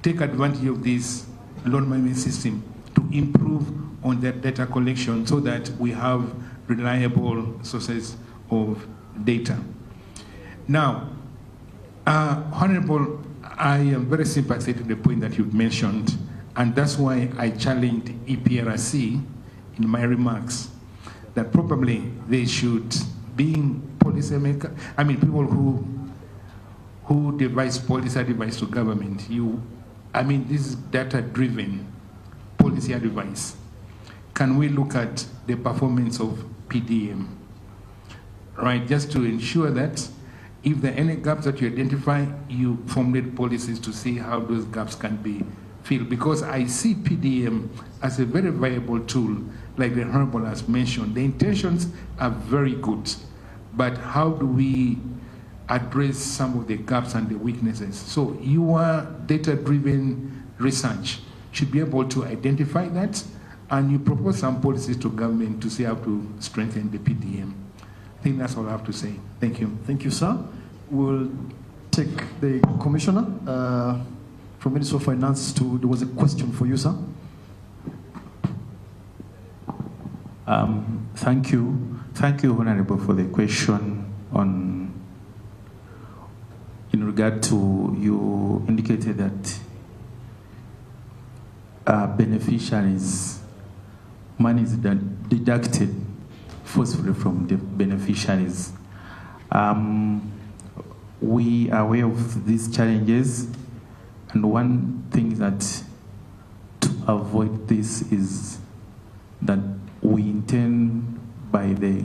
take advantage of this loan management system to improve on that data collection so that we have reliable sources of data. Now, Honorable, I am very sympathetic to the point that you've mentioned, and that's why I challenged EPRC in my remarks, that probably they should, being policymakers, I mean people who devise policy advice to government, this is data-driven policy advice. Can we look at the performance of PDM, right, just to ensure that if there are any gaps that you identify, you formulate policies to see how those gaps can be filled. Because I see PDM as a very viable tool, like the Honorable has mentioned. The intentions are very good, but how do we address some of the gaps and the weaknesses? So your data-driven research should be able to identify that, and you propose some policies to government to see how to strengthen the PDM. I think that's all I have to say. Thank you. Thank you, sir. We'll take the commissioner from Ministry of Finance to, there was a question for you, sir. Thank you. Thank you, Honorable, for the question in regard to, you indicated that beneficiaries, money is deducted forcefully from the beneficiaries. We are aware of these challenges, and one thing that to avoid this is that we intend by the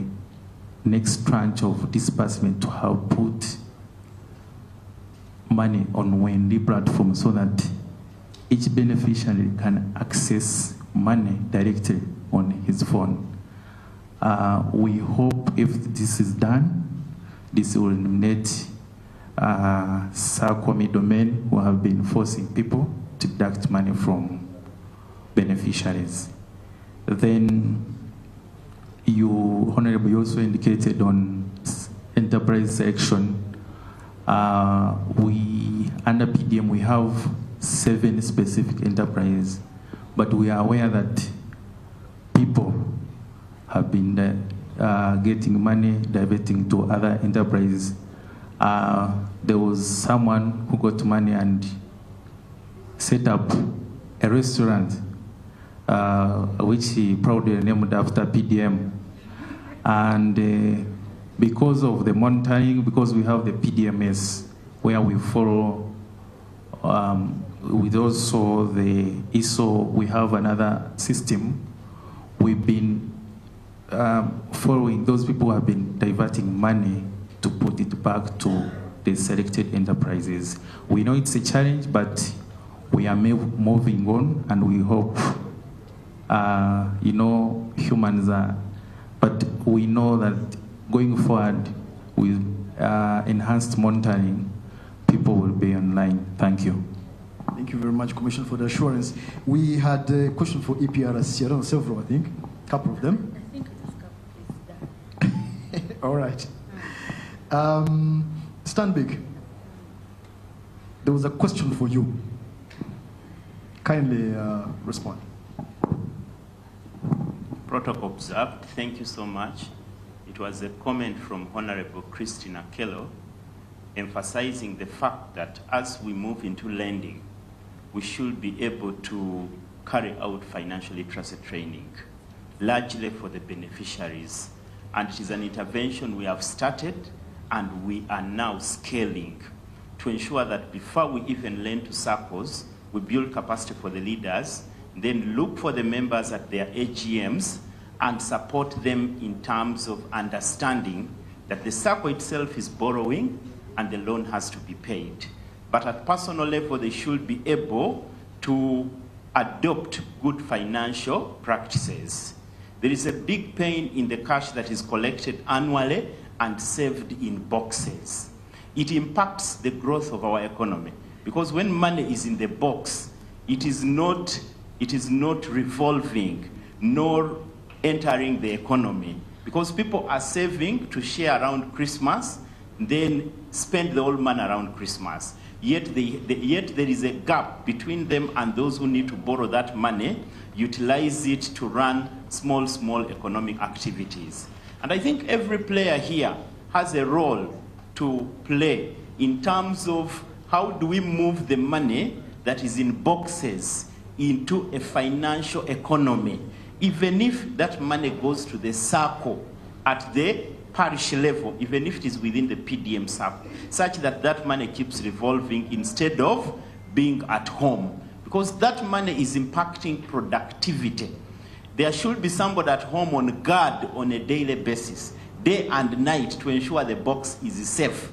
next tranche of disbursement to have put money on Wendy platform so that each beneficiary can access money directly on his phone. We hope if this is done, this will eliminate SACCO middlemen who have been forcing people to deduct money from beneficiaries. Then you, Honorable, you also indicated on enterprise section, under PDM we have 7 specific enterprises, but we are aware that people have been getting money diverting to other enterprises. There was someone who got money and set up a restaurant, which he proudly named after PDM. And because of the monitoring, because we have the PDMS, where we follow, with also the ISO, we have another system. We've been following those people who have been diverting money to put it back to the selected enterprises. We know it's a challenge, but we are moving on, and we hope, humans are, but we know that going forward with enhanced monitoring, people will be online. Thank you. Thank you very much, Commissioner, for the assurance. We had a question for EPRC. I don't know, several, I think. A couple of them. I think this couple is done. All right. Stanbic, there was a question for you. Kindly respond. Protocol observed. Thank you so much. It was a comment from Honorable Christina Kello, emphasizing the fact that as we move into lending, we should be able to carry out financial literacy training, largely for the beneficiaries. And it is an intervention we have started, and we are now scaling to ensure that before we even lend to SACCOs, we build capacity for the leaders, then look for the members at their AGMs and support them in terms of understanding that the SACCO itself is borrowing and the loan has to be paid. But at personal level, they should be able to adopt good financial practices. There is a big pain in the cash that is collected annually and saved in boxes. It impacts the growth of our economy, because when money is in the box, it is not revolving nor entering the economy, because people are saving to share around Christmas, then spend the whole money around Christmas. Yet there is a gap between them and those who need to borrow that money, utilize it to run small economic activities. And I think every player here has a role to play in terms of how do we move the money that is in boxes into a financial economy, even if that money goes to the circle at the parish level, even if it is within the PDM circle, such that that money keeps revolving instead of being at home, because that money is impacting productivity. There should be somebody at home on guard on a daily basis, day and night, to ensure the box is safe.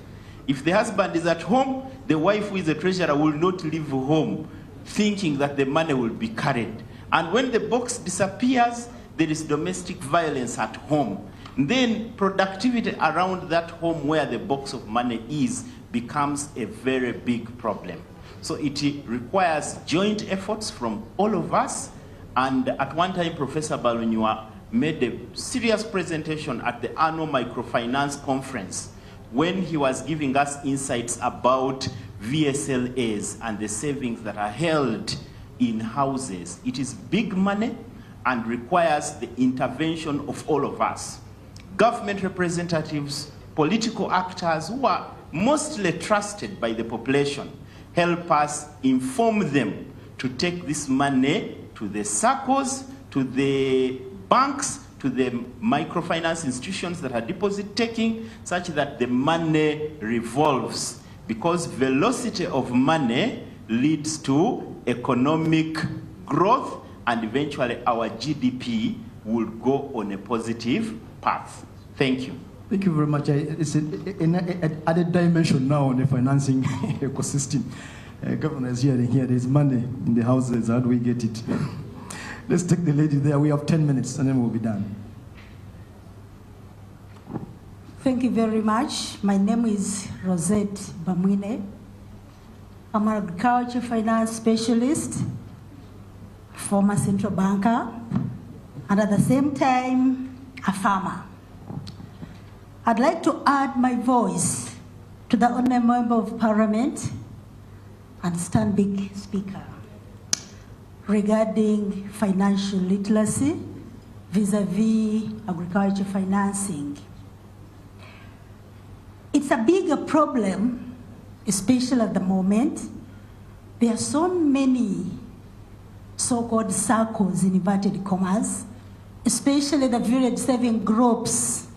If the husband is at home, the wife who is the treasurer will not leave home thinking that the money will be carried. And when the box disappears, there is domestic violence at home. Then productivity around that home where the box of money is becomes a very big problem. So it requires joint efforts from all of us. And at one time, Professor Balunywa made a serious presentation at the annual microfinance conference when he was giving us insights about VSLAs and the savings that are held in houses. It is big money and requires the intervention of all of us. Government representatives, political actors who are mostly trusted by the population, help us inform them to take this money to the circles, to the banks, to the microfinance institutions that are deposit taking, such that the money revolves. Because velocity of money leads to economic growth, and eventually our GDP will go on a positive path. Thank you. Thank you very much. It's an added dimension now on the financing ecosystem. Governor is hearing here, there's money in the houses. How do we get it? Let's take the lady there. We have 10 minutes and then we'll be done. Thank you very much. My name is Rosette Bamwine. I'm an agriculture finance specialist, former central banker, and at the same time, a farmer. I'd like to add my voice to the Honourable Member of Parliament and Stanbic Speaker regarding financial literacy vis-a-vis agriculture financing. It's a bigger problem, especially at the moment. There are so many so-called circles in inverted commas, especially the village saving groups.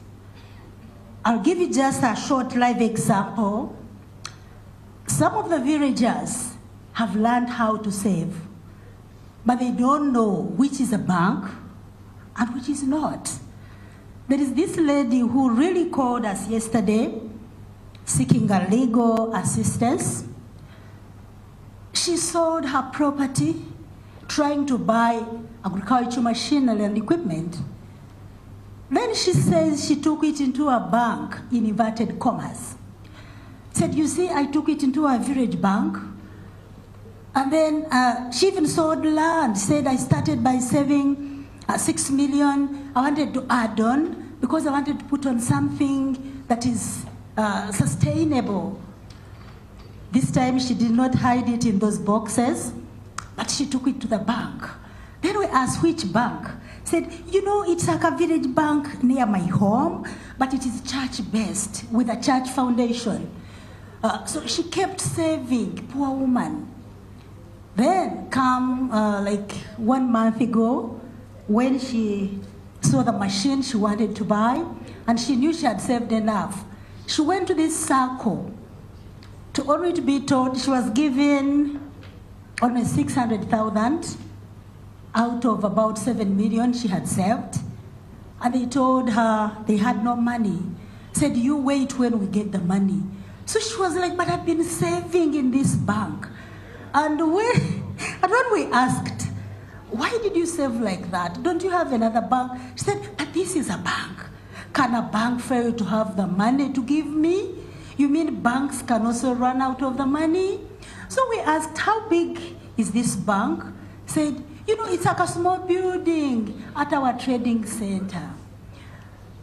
I'll give you just a short live example. Some of the villagers have learned how to save, but they don't know which is a bank and which is not. There is this lady who really called us yesterday seeking a legal assistance. She sold her property trying to buy agricultural machinery and equipment. Then she says she took it into a bank in inverted commas. Said, you see, I took it into a village bank. And then she even sold land. Said, I started by saving 6 million. I wanted to add on because I wanted to put on something that is sustainable. This time she did not hide it in those boxes, but she took it to the bank. Then we asked which bank. Said, you know, it's like a village bank near my home, but it is church-based with a church foundation. So she kept saving, poor woman. Then come like 1 month ago, when she saw the machine she wanted to buy, and she knew she had saved enough, she went to this circle to only to be told she was given almost 600,000 out of about 7 million she had saved. And they told her they had no money. Said, you wait when we get the money. So she was like, but I've been saving in this bank. And when we asked, why did you save like that? Don't you have another bank? She said, but this is a bank. Can a bank fail to have the money to give me? You mean banks can also run out of the money? So we asked, how big is this bank? Said, you know, it's like a small building at our trading center.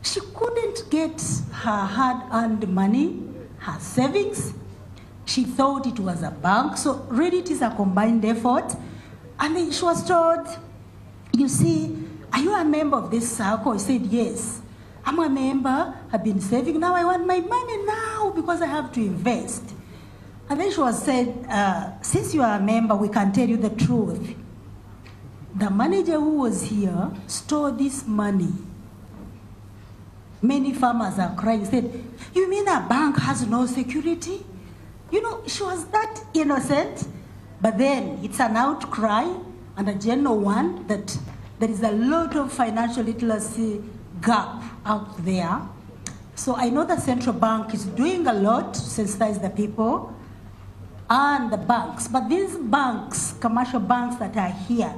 She couldn't get her hard-earned money, her savings. She thought it was a bank. So really it is a combined effort. And then she was told, you see, are you a member of this circle? I said, yes. I'm a member, I've been saving, now I want my money now because I have to invest. And then she was said, since you are a member, we can tell you the truth. The manager who was here stole this money. Many farmers are crying, said, you mean a bank has no security? You know, she was that innocent, but then it's an outcry and a general one that there is a lot of financial literacy gap out there. So I know the central bank is doing a lot to sensitize the people and the banks, but these banks, commercial banks that are here,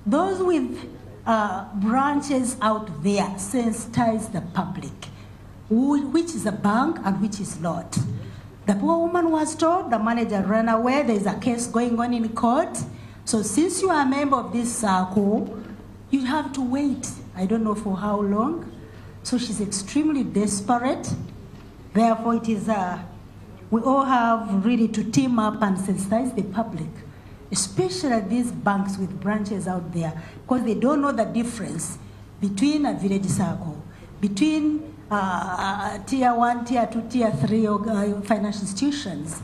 those with branches out there sensitize the public, which is a bank and which is not. The poor woman was told, the manager ran away, there's a case going on in court. So since you are a member of this circle, you have to wait. I don't know for how long. So she's extremely desperate. Therefore, it is, we all have really to team up and sensitize the public, especially these banks with branches out there, because they don't know the difference between a village circle, between tier 1, tier 2, tier 3 financial institutions.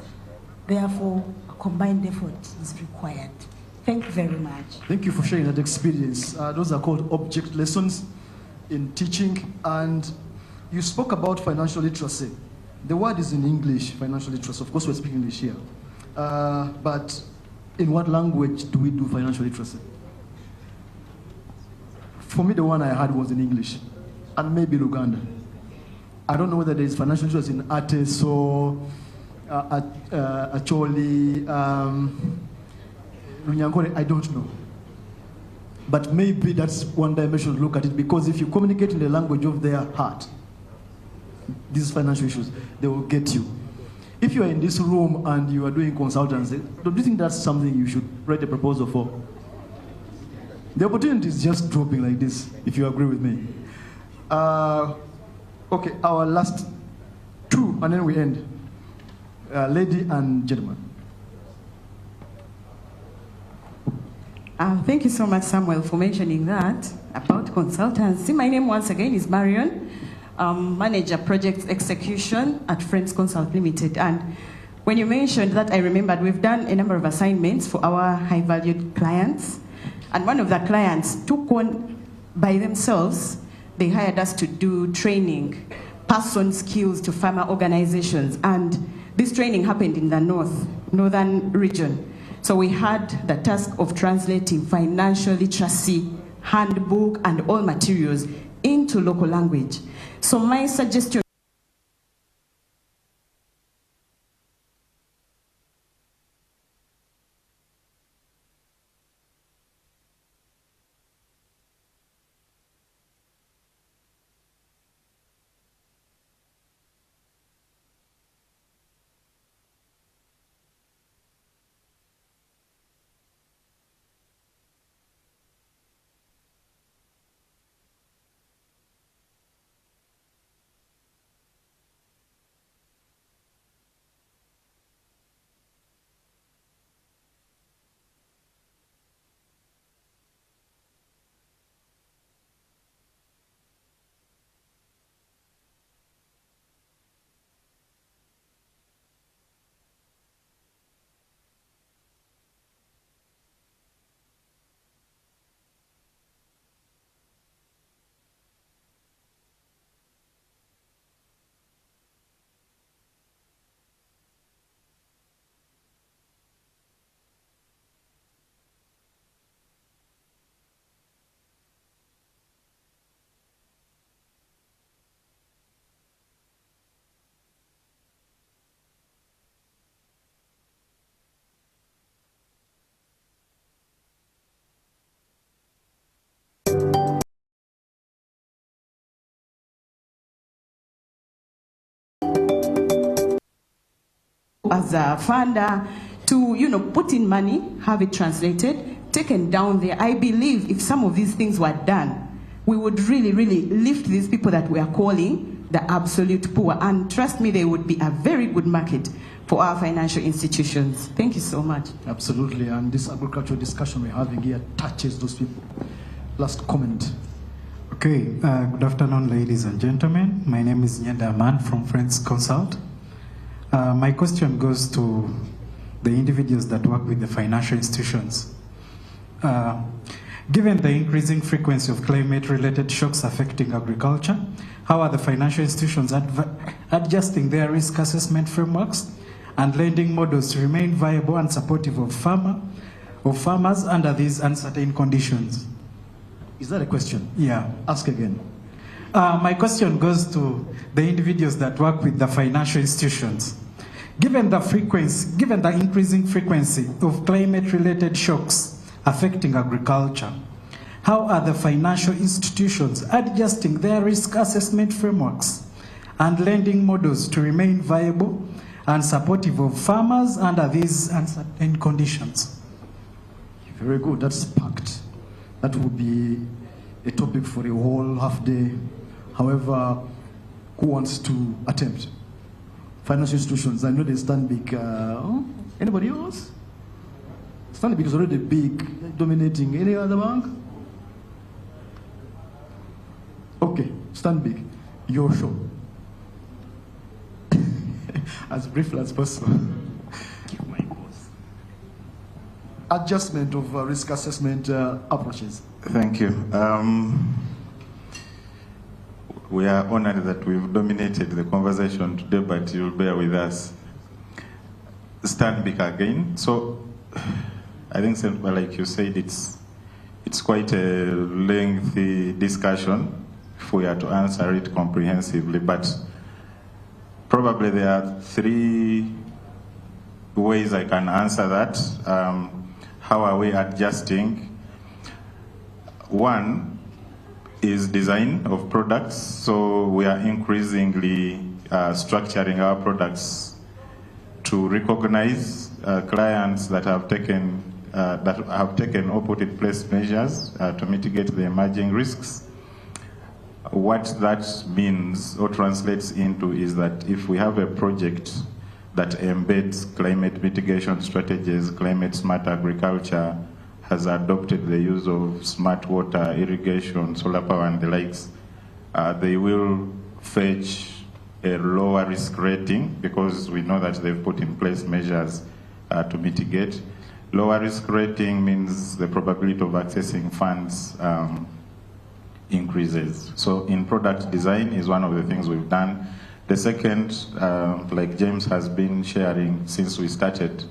Therefore, a combined effort is required. Thank you very much. Thank you for sharing that experience. Those are called object lessons in teaching. And you spoke about financial literacy. The word is in English, financial literacy. Of course, we're speaking English here. But in what language do we do financial literacy? For me, the one I had was in English, and maybe Luganda. I don't know whether there is financial literacy in Ateso, Acholi, Runyankore, I don't know. But maybe that's one dimension to look at it, because if you communicate in the language of their heart, these financial issues, they will get you. If you are in this room and you are doing consultancy, do you think that's something you should write a proposal for? The opportunity is just dropping like this, if you agree with me. Okay, our last two, and then we end. Lady and gentleman. Thank you so much, Samuel, for mentioning that about consultancy. My name once again is Marion, manager project execution at Friends Consult Limited. And when you mentioned that, I remembered we've done a number of assignments for our high-valued clients. And one of the clients took on by themselves, they hired us to do training, pass on skills to farmer organizations. And this training happened in the northern region. So we had the task of translating financial literacy, handbook, and all materials into local language. So my suggestion as a funder to, put in money, have it translated, taken down there. I believe if some of these things were done, we would really, really lift these people that we are calling the absolute poor. And trust me, they would be a very good market for our financial institutions. Thank you so much. Absolutely, and this agricultural discussion we're having here touches those people. Last comment. Okay, good afternoon, ladies and gentlemen. My name is Nyenda Aman from Friends Consult. My question goes to the individuals that work with the financial institutions. Given the increasing frequency of climate-related shocks affecting agriculture, how are the financial institutions adjusting their risk assessment frameworks and lending models to remain viable and supportive of farmers under these uncertain conditions? Is that a question? Yeah. Ask again. My question goes to the individuals that work with the financial institutions. Given the increasing frequency of climate-related shocks affecting agriculture, how are the financial institutions adjusting their risk assessment frameworks and lending models to remain viable and supportive of farmers under these uncertain conditions? Very good, that's packed. That would be a topic for a whole half day. However, who wants to attempt? Financial institutions, I know they stand big. Anybody else? Stanbic is already big, dominating. Any other bank? Okay, Stanbic, your show. As briefly as possible. Adjustment of risk assessment approaches. Thank you. We are honored that we've dominated the conversation today, but you'll bear with us. Stanbic again. So, I think, like you said, it's quite a lengthy discussion if we are to answer it comprehensively, but probably there are three ways I can answer that. How are we adjusting? One is design of products. So we are increasingly structuring our products to recognize clients that have taken or put in place measures to mitigate the emerging risks. What that means or translates into is that if we have a project that embeds climate mitigation strategies, climate smart agriculture, has adopted the use of smart water, irrigation, solar power and the likes, they will fetch a lower risk rating because we know that they've put in place measures to mitigate. Lower risk rating means the probability of accessing funds increases. So in product design is one of the things we've done. The second, like James has been sharing since we started,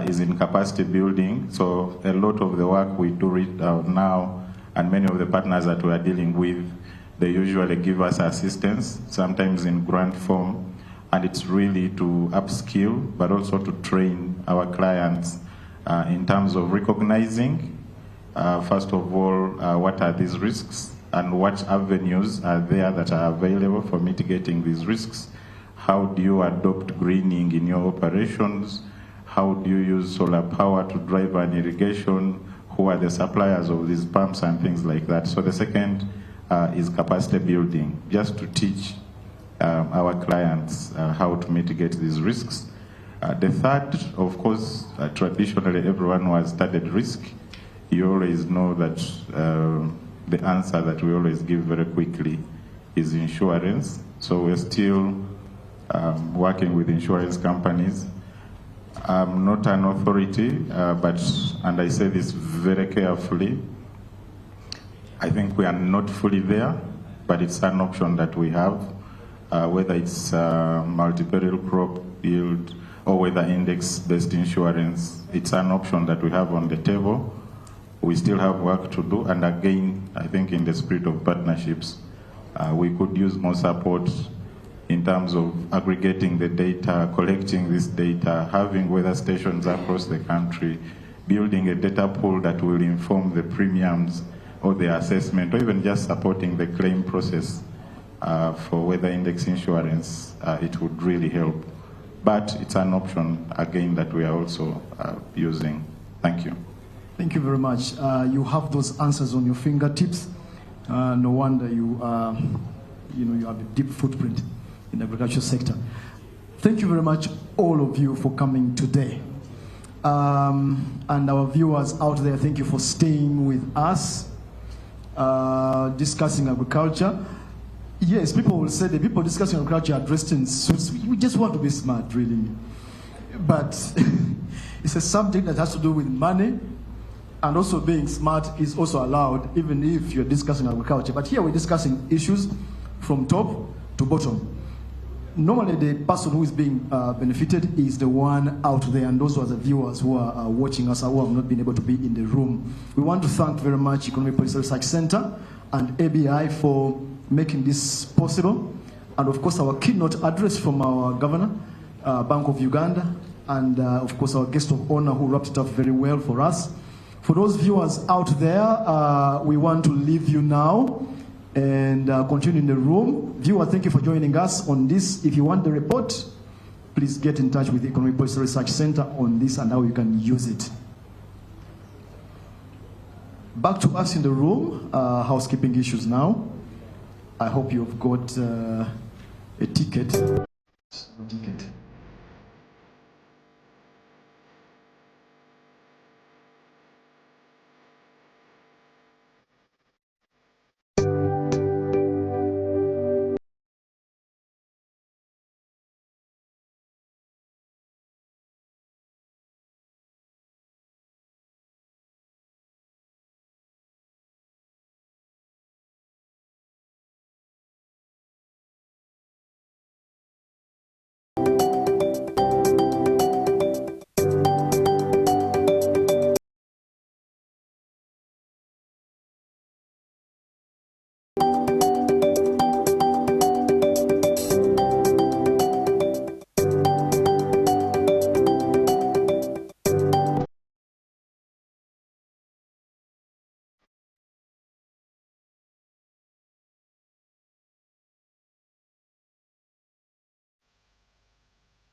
is in capacity building. So a lot of the work we do now, and many of the partners that we are dealing with, they usually give us assistance, sometimes in grant form, and it's really to upskill, but also to train our clients in terms of recognizing, first of all, what are these risks, and what avenues are there that are available for mitigating these risks. How do you adopt greening in your operations? How do you use solar power to drive an irrigation? Who are the suppliers of these pumps and things like that? So the second is capacity building, just to teach our clients how to mitigate these risks. The third, of course, traditionally everyone who has studied risk, you always know that the answer that we always give very quickly is insurance. So we're still working with insurance companies. I'm not an authority, and I say this very carefully, I think we are not fully there, but it's an option that we have, whether it's multi-peril crop yield or whether index-based insurance, it's an option that we have on the table. We still have work to do, and again, I think in the spirit of partnerships, we could use more support in terms of aggregating the data, collecting this data, having weather stations across the country, building a data pool that will inform the premiums or the assessment, or even just supporting the claim process for weather index insurance. It would really help. But it's an option, again, that we are also using. Thank you. Thank you very much. You have those answers on your fingertips. No wonder you have a deep footprint in the agricultural sector. Thank you very much, all of you, for coming today. And our viewers out there, thank you for staying with us. discussing agriculture. Yes, people will say the people discussing agriculture are dressed in suits. We just want to be smart, really. But it's a subject that has to do with money, and also being smart is also allowed, even if you're discussing agriculture. But here we're discussing issues from top to bottom. Normally, the person who is being benefited is the one out there, and those are the viewers who are watching us, who have not been able to be in the room. We want to thank very much Economic Policy Research Center and ABI for making this possible, and of course our keynote address from our Governor, Bank of Uganda, and of course our guest of honor who wrapped it up very well for us. For those viewers out there, we want to leave you now and continue in the room. Viewer, thank you for joining us on this. If you want the report, please get in touch with the Economic Policy Research Center on this and how you can use it. Back to us in the room, housekeeping issues now. I hope you've got a ticket.